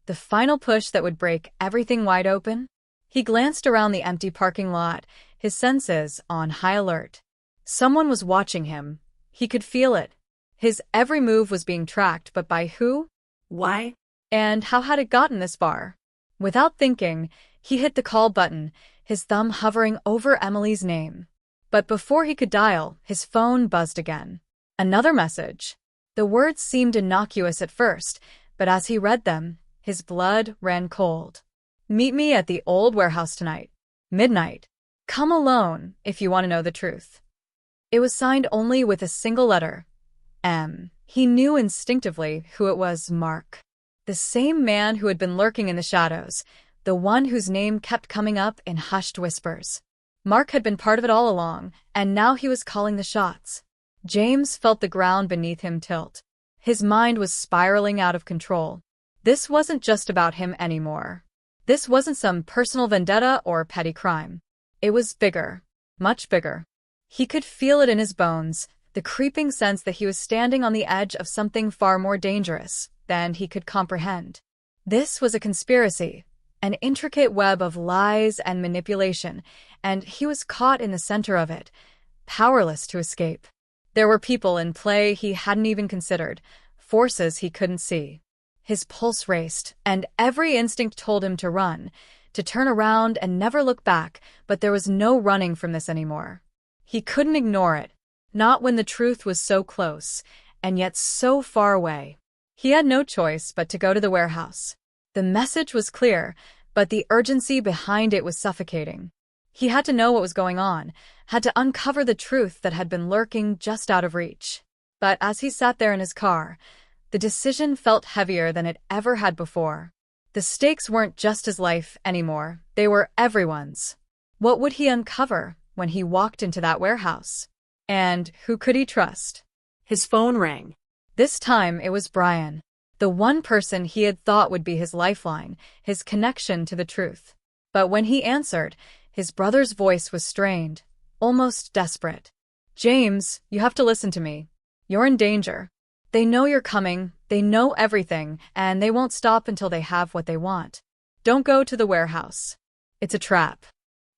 The final push that would break everything wide open? He glanced around the empty parking lot, his senses on high alert. Someone was watching him. He could feel it. His every move was being tracked, but by who? Why? And how had it gotten this far? Without thinking, he hit the call button, his thumb hovering over Emily's name. But before he could dial, his phone buzzed again. Another message. The words seemed innocuous at first, but as he read them, his blood ran cold. Meet me at the old warehouse tonight. Midnight. Come alone if you want to know the truth. It was signed only with a single letter. M. He knew instinctively who it was. Mark. The same man who had been lurking in the shadows, the one whose name kept coming up in hushed whispers. Mark had been part of it all along, and now he was calling the shots. James felt the ground beneath him tilt. His mind was spiraling out of control. This wasn't just about him anymore. This wasn't some personal vendetta or petty crime. It was bigger, much bigger. He could feel it in his bones, the creeping sense that he was standing on the edge of something far more dangerous than he could comprehend. This was a conspiracy, an intricate web of lies and manipulation, and he was caught in the center of it, powerless to escape. There were people in play he hadn't even considered, forces he couldn't see. His pulse raced, and every instinct told him to run, to turn around and never look back, but there was no running from this anymore. He couldn't ignore it, not when the truth was so close, and yet so far away. He had no choice but to go to the warehouse. The message was clear, but the urgency behind it was suffocating. He had to know what was going on, had to uncover the truth that had been lurking just out of reach. But as he sat there in his car, the decision felt heavier than it ever had before. The stakes weren't just his life anymore, they were everyone's. What would he uncover when he walked into that warehouse? And who could he trust? His phone rang. This time it was Brian, the one person he had thought would be his lifeline, his connection to the truth. But when he answered, his brother's voice was strained, almost desperate. "James, you have to listen to me. You're in danger. They know you're coming, they know everything, and they won't stop until they have what they want. Don't go to the warehouse. It's a trap."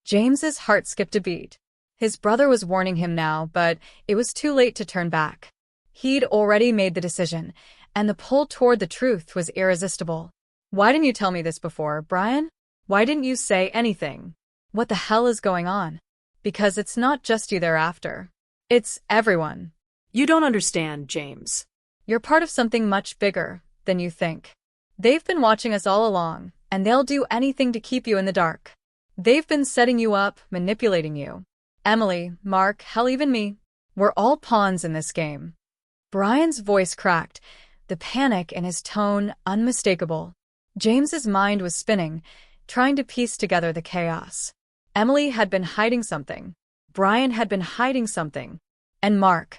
James's heart skipped a beat. His brother was warning him now, but it was too late to turn back. He'd already made the decision, and the pull toward the truth was irresistible. "Why didn't you tell me this before, Brian? Why didn't you say anything? What the hell is going on?" "Because it's not just you they're after. It's everyone. You don't understand, James. You're part of something much bigger than you think. They've been watching us all along, and they'll do anything to keep you in the dark. They've been setting you up, manipulating you. Emily, Mark, hell even me. We're all pawns in this game." Brian's voice cracked, the panic in his tone unmistakable. James's mind was spinning, trying to piece together the chaos. Emily had been hiding something. Brian had been hiding something. And Mark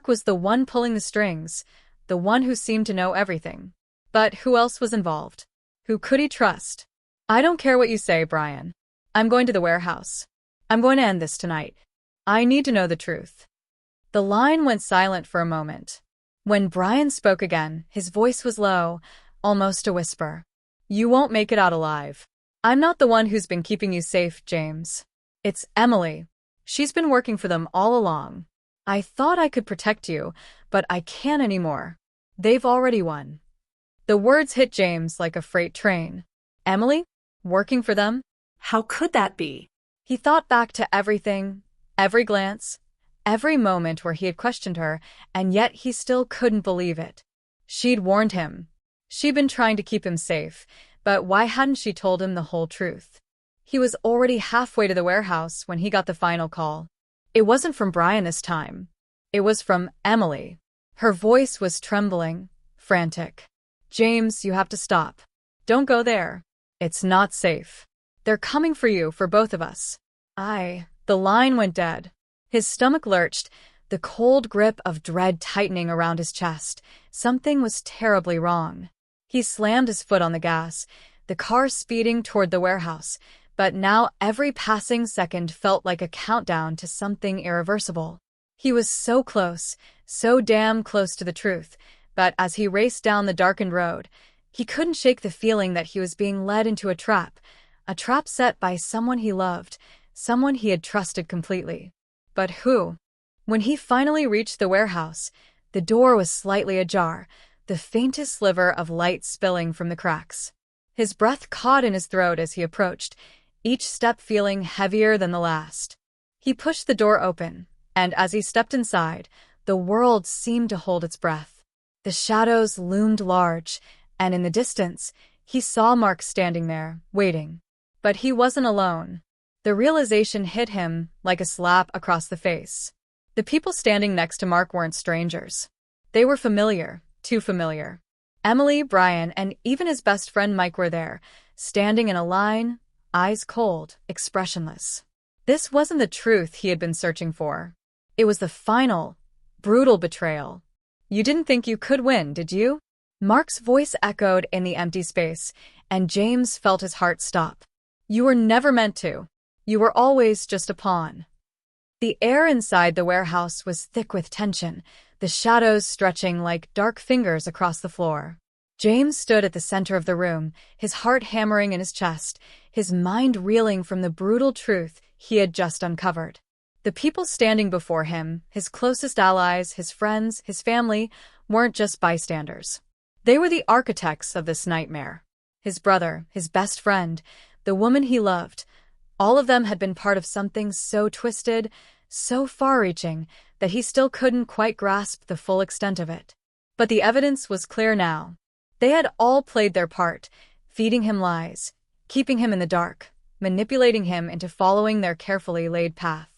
was the one pulling the strings, the one who seemed to know everything. But who else was involved? Who could he trust? "I don't care what you say, Brian. I'm going to the warehouse. I'm going to end this tonight. I need to know the truth." The line went silent for a moment. When Brian spoke again, his voice was low, almost a whisper. "You won't make it out alive. I'm not the one who's been keeping you safe, James. It's Emily. She's been working for them all along. I thought I could protect you, but I can't anymore. They've already won." The words hit James like a freight train. Emily? Working for them? How could that be? He thought back to everything, every glance, every moment where he had questioned her, and yet he still couldn't believe it. She'd warned him. She'd been trying to keep him safe, but why hadn't she told him the whole truth? He was already halfway to the warehouse when he got the final call. It wasn't from Brian this time. It was from Emily. Her voice was trembling, frantic. "James, you have to stop. Don't go there. It's not safe. They're coming for you, for both of us." The line went dead. His stomach lurched, the cold grip of dread tightening around his chest. Something was terribly wrong. He slammed his foot on the gas, the car speeding toward the warehouse, but now every passing second felt like a countdown to something irreversible. He was so close, so damn close to the truth, but as he raced down the darkened road, he couldn't shake the feeling that he was being led into a trap set by someone he loved, someone he had trusted completely. But who? When he finally reached the warehouse, the door was slightly ajar, the faintest sliver of light spilling from the cracks. His breath caught in his throat as he approached, each step feeling heavier than the last. He pushed the door open, and as he stepped inside, the world seemed to hold its breath. The shadows loomed large, and in the distance, he saw Mark standing there, waiting. But he wasn't alone. The realization hit him like a slap across the face. The people standing next to Mark weren't strangers. They were familiar, too familiar. Emily, Brian, and even his best friend Mike were there, standing in a line, eyes cold, expressionless. This wasn't the truth he had been searching for. It was the final, brutal betrayal. "You didn't think you could win, did you?" Mark's voice echoed in the empty space, and James felt his heart stop. "You were never meant to. You were always just a pawn." The air inside the warehouse was thick with tension, the shadows stretching like dark fingers across the floor. James stood at the center of the room, his heart hammering in his chest, his mind reeling from the brutal truth he had just uncovered. The people standing before him, his closest allies, his friends, his family, weren't just bystanders. They were the architects of this nightmare. His brother, his best friend, the woman he loved, all of them had been part of something so twisted, so far-reaching, that he still couldn't quite grasp the full extent of it. But the evidence was clear now. They had all played their part, feeding him lies, keeping him in the dark, manipulating him into following their carefully laid path.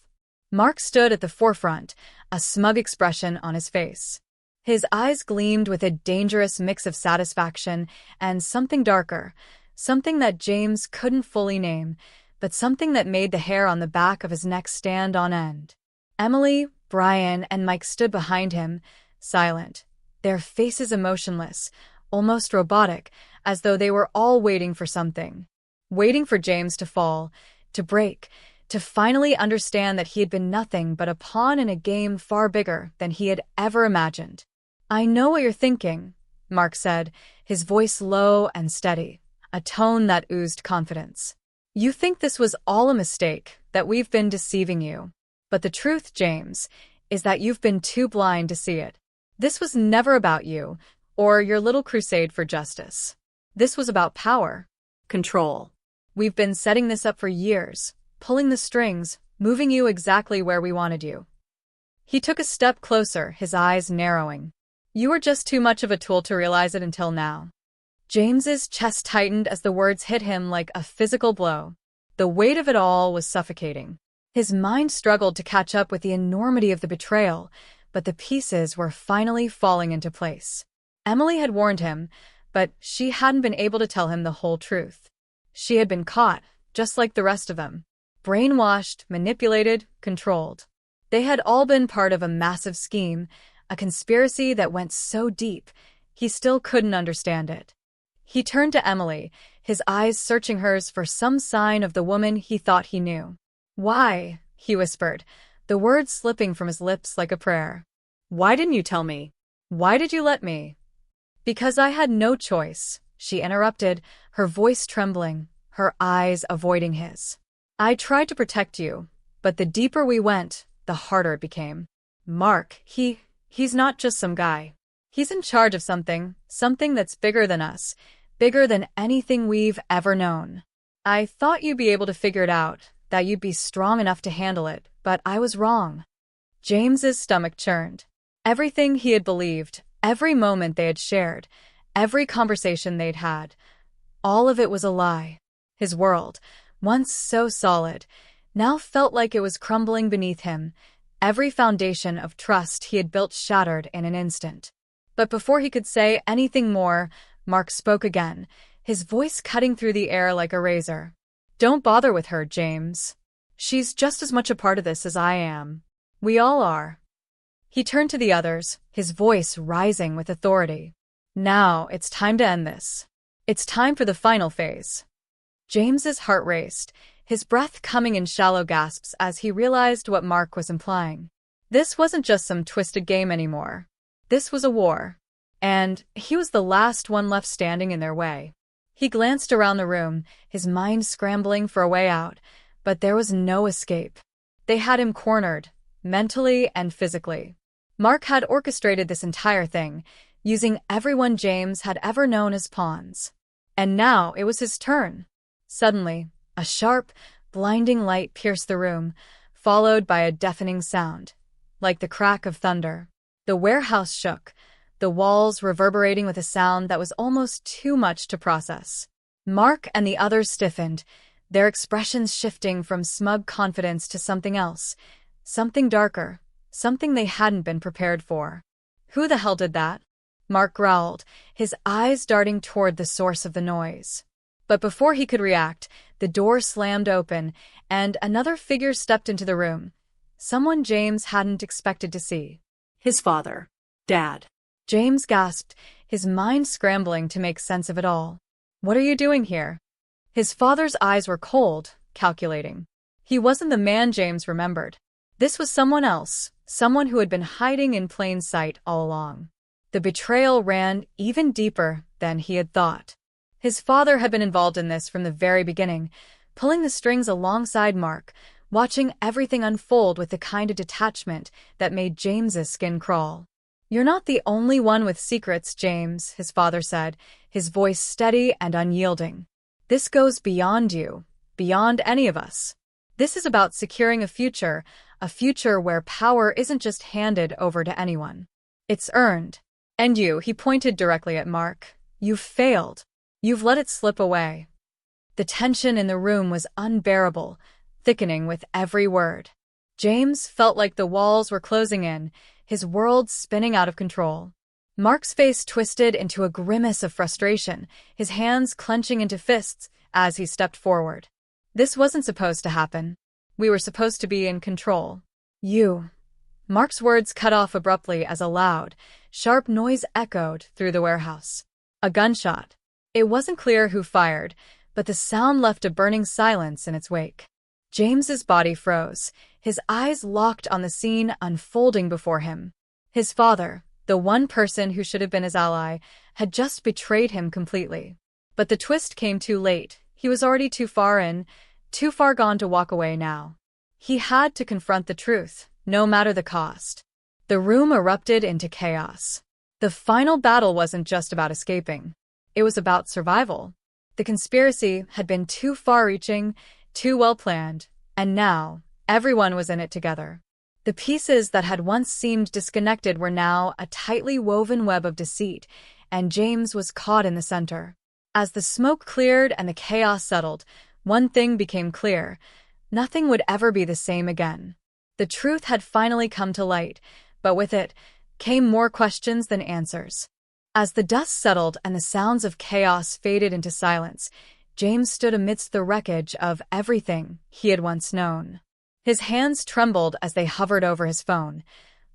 Mark stood at the forefront, a smug expression on his face. His eyes gleamed with a dangerous mix of satisfaction and something darker, something that James couldn't fully name, but something that made the hair on the back of his neck stand on end. Emily, Brian and Mike stood behind him, silent, their faces emotionless, almost robotic, as though they were all waiting for something. Waiting for James to fall, to break, to finally understand that he had been nothing but a pawn in a game far bigger than he had ever imagined. "I know what you're thinking," Mark said, his voice low and steady, a tone that oozed confidence. "You think this was all a mistake, that we've been deceiving you. But the truth, James, is that you've been too blind to see it. This was never about you, or your little crusade for justice. This was about power. Control. We've been setting this up for years, pulling the strings, moving you exactly where we wanted you." He took a step closer, his eyes narrowing. "You were just too much of a tool to realize it until now." James's chest tightened as the words hit him like a physical blow. The weight of it all was suffocating. His mind struggled to catch up with the enormity of the betrayal, but the pieces were finally falling into place. Emily had warned him, but she hadn't been able to tell him the whole truth. She had been caught, just like the rest of them. Brainwashed, manipulated, controlled. They had all been part of a massive scheme, a conspiracy that went so deep, he still couldn't understand it. He turned to Emily, his eyes searching hers for some sign of the woman he thought he knew. "Why?" he whispered, the words slipping from his lips like a prayer. "Why didn't you tell me?" "Why did you let me?" "Because I had no choice," she interrupted, her voice trembling, her eyes avoiding his. "I tried to protect you, but the deeper we went, the harder it became. Mark, he's not just some guy. He's in charge of something that's bigger than us, bigger than anything we've ever known. I thought you'd be able to figure it out, that you'd be strong enough to handle it, but I was wrong." James's stomach churned. Everything he had believed, every moment they had shared, every conversation they'd had, all of it was a lie. His world, once so solid, now felt like it was crumbling beneath him, every foundation of trust he had built shattered in an instant. But before he could say anything more, Mark spoke again, his voice cutting through the air like a razor. "Don't bother with her, James. She's just as much a part of this as I am. We all are." He turned to the others, his voice rising with authority. "Now, it's time to end this. It's time for the final phase." James's heart raced, his breath coming in shallow gasps as he realized what Mark was implying. This wasn't just some twisted game anymore. This was a war. And he was the last one left standing in their way. He glanced around the room, his mind scrambling for a way out, but there was no escape. They had him cornered, mentally and physically. Mark had orchestrated this entire thing, using everyone James had ever known as pawns. And now it was his turn. Suddenly, a sharp, blinding light pierced the room, followed by a deafening sound, like the crack of thunder. The warehouse shook, the walls reverberating with a sound that was almost too much to process. Mark and the others stiffened, their expressions shifting from smug confidence to something else, something darker, something they hadn't been prepared for. "Who the hell did that?" Mark growled, his eyes darting toward the source of the noise. But before he could react, the door slammed open, and another figure stepped into the room, someone James hadn't expected to see. His father. Dad. James gasped, his mind scrambling to make sense of it all. "What are you doing here?" His father's eyes were cold, calculating. He wasn't the man James remembered. This was someone else, someone who had been hiding in plain sight all along. The betrayal ran even deeper than he had thought. His father had been involved in this from the very beginning, pulling the strings alongside Mark, watching everything unfold with the kind of detachment that made James's skin crawl. "You're not the only one with secrets, James," his father said, his voice steady and unyielding. "This goes beyond you, beyond any of us. This is about securing a future where power isn't just handed over to anyone. It's earned. And you," he pointed directly at Mark, "you've failed. You've let it slip away." The tension in the room was unbearable, thickening with every word. James felt like the walls were closing in, his world spinning out of control. Mark's face twisted into a grimace of frustration, his hands clenching into fists as he stepped forward. "This wasn't supposed to happen. We were supposed to be in control. You, Mark's words cut off abruptly as a loud, sharp noise echoed through the warehouse. A gunshot. It wasn't clear who fired, but the sound left a burning silence in its wake. James's body froze, his eyes locked on the scene unfolding before him. His father, the one person who should have been his ally, had just betrayed him completely. But the twist came too late. He was already too far in, too far gone to walk away now. He had to confront the truth, no matter the cost. The room erupted into chaos. The final battle wasn't just about escaping. It was about survival. The conspiracy had been too far-reaching, too well-planned, and now everyone was in it together. The pieces that had once seemed disconnected were now a tightly woven web of deceit, and James was caught in the center. As the smoke cleared and the chaos settled, one thing became clear: nothing would ever be the same again. The truth had finally come to light, but with it came more questions than answers. As the dust settled and the sounds of chaos faded into silence, James stood amidst the wreckage of everything he had once known. His hands trembled as they hovered over his phone,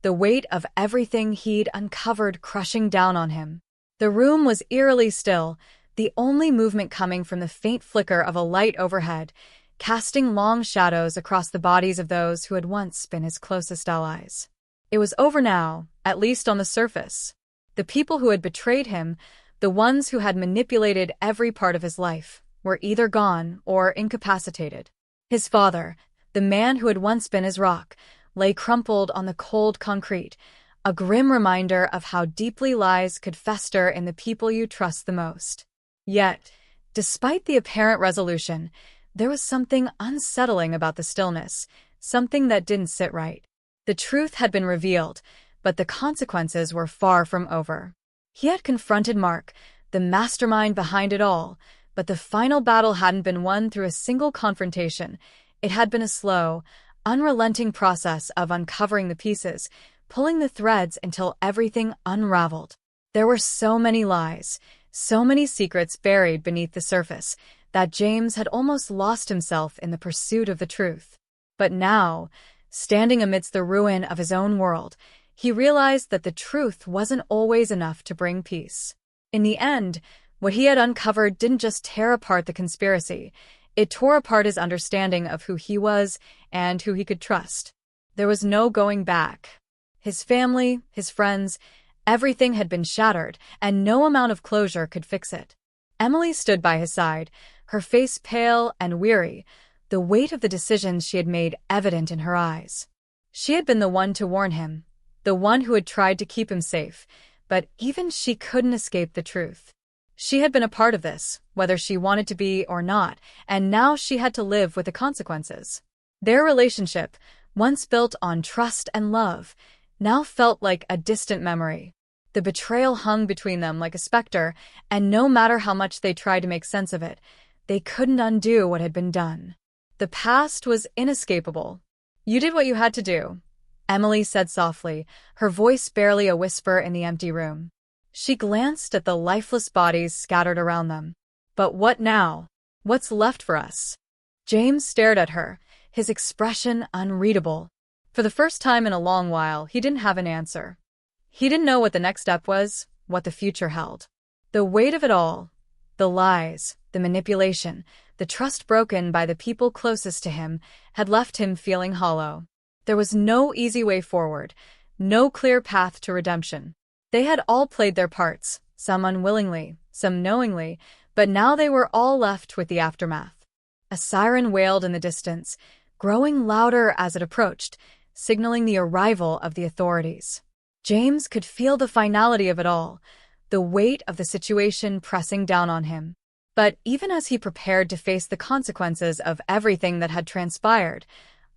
the weight of everything he'd uncovered crushing down on him. The room was eerily still, the only movement coming from the faint flicker of a light overhead, casting long shadows across the bodies of those who had once been his closest allies. It was over now, at least on the surface. The people who had betrayed him, the ones who had manipulated every part of his life, were either gone or incapacitated. His father, the man who had once been his rock, lay crumpled on the cold concrete, a grim reminder of how deeply lies could fester in the people you trust the most. Yet, despite the apparent resolution, there was something unsettling about the stillness, something that didn't sit right. The truth had been revealed, but the consequences were far from over. He had confronted Mark, the mastermind behind it all, but the final battle hadn't been won through a single confrontation. It had been a slow, unrelenting process of uncovering the pieces, pulling the threads until everything unraveled. There were so many lies, so many secrets buried beneath the surface, that James had almost lost himself in the pursuit of the truth. But now, standing amidst the ruin of his own world, he realized that the truth wasn't always enough to bring peace. In the end, what he had uncovered didn't just tear apart the conspiracy, it tore apart his understanding of who he was and who he could trust. There was no going back. His family, his friends, everything had been shattered, and no amount of closure could fix it. Emily stood by his side, her face pale and weary, the weight of the decisions she had made evident in her eyes. She had been the one to warn him, the one who had tried to keep him safe, but even she couldn't escape the truth. She had been a part of this, whether she wanted to be or not, and now she had to live with the consequences. Their relationship, once built on trust and love, now felt like a distant memory. The betrayal hung between them like a specter, and no matter how much they tried to make sense of it, they couldn't undo what had been done. The past was inescapable. "You did what you had to do," Emily said softly, her voice barely a whisper in the empty room. She glanced at the lifeless bodies scattered around them. "But what now? What's left for us?" James stared at her, his expression unreadable. For the first time in a long while, he didn't have an answer. He didn't know what the next step was, what the future held. The weight of it all, the lies, the manipulation, the trust broken by the people closest to him, had left him feeling hollow. There was no easy way forward, no clear path to redemption. They had all played their parts, some unwillingly, some knowingly, but now they were all left with the aftermath. A siren wailed in the distance, growing louder as it approached, signaling the arrival of the authorities. James could feel the finality of it all, the weight of the situation pressing down on him. But even as he prepared to face the consequences of everything that had transpired,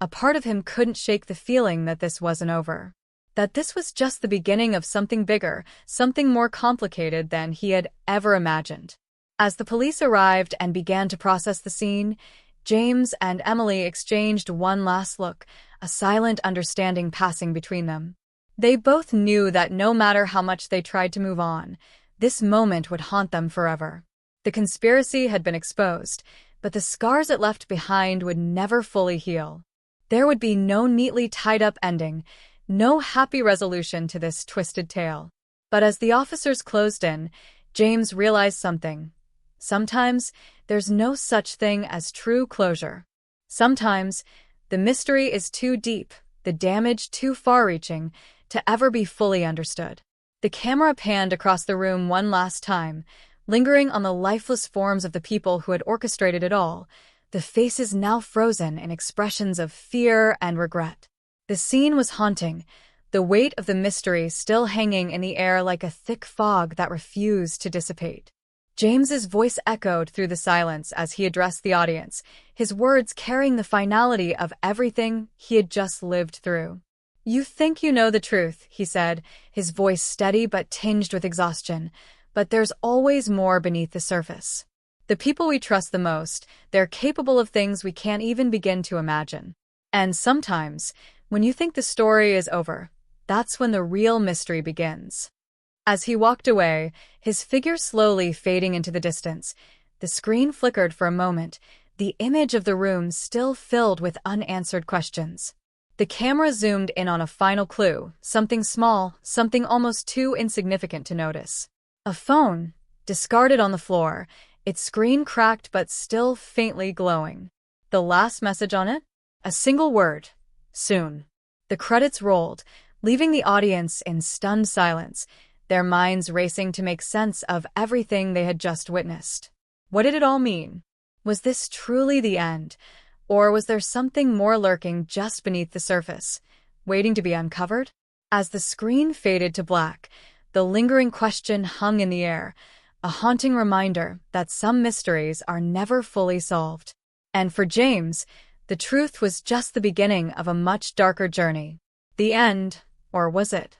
a part of him couldn't shake the feeling that this wasn't over. That this was just the beginning of something bigger, something more complicated than he had ever imagined. As the police arrived and began to process the scene, James and Emily exchanged one last look, a silent understanding passing between them. They both knew that no matter how much they tried to move on, this moment would haunt them forever. The conspiracy had been exposed, but the scars it left behind would never fully heal. There would be no neatly tied-up ending, No happy resolution to this twisted tale. But as the officers closed in, James realized something. Sometimes there's no such thing as true closure. Sometimes the mystery is too deep, the damage too far-reaching, to ever be fully understood. The camera panned across the room one last time, lingering on the lifeless forms of the people who had orchestrated it all, the faces now frozen in expressions of fear and regret. The scene was haunting, the weight of the mystery still hanging in the air like a thick fog that refused to dissipate. James's voice echoed through the silence as he addressed the audience, his words carrying the finality of everything he had just lived through. "You think you know the truth," he said, his voice steady but tinged with exhaustion, "but there's always more beneath the surface. The people we trust the most, they're capable of things we can't even begin to imagine. And sometimes, when you think the story is over, that's when the real mystery begins." As he walked away, his figure slowly fading into the distance, the screen flickered for a moment, the image of the room still filled with unanswered questions. The camera zoomed in on a final clue, something small, something almost too insignificant to notice. A phone, discarded on the floor, its screen cracked but still faintly glowing. The last message on it? A single word: soon. The credits rolled, leaving the audience in stunned silence, their minds racing to make sense of everything they had just witnessed. What did it all mean? Was this truly the end, or was there something more lurking just beneath the surface, waiting to be uncovered? As the screen faded to black, the lingering question hung in the air, a haunting reminder that some mysteries are never fully solved. And for James, the truth was just the beginning of a much darker journey. The end, or was it?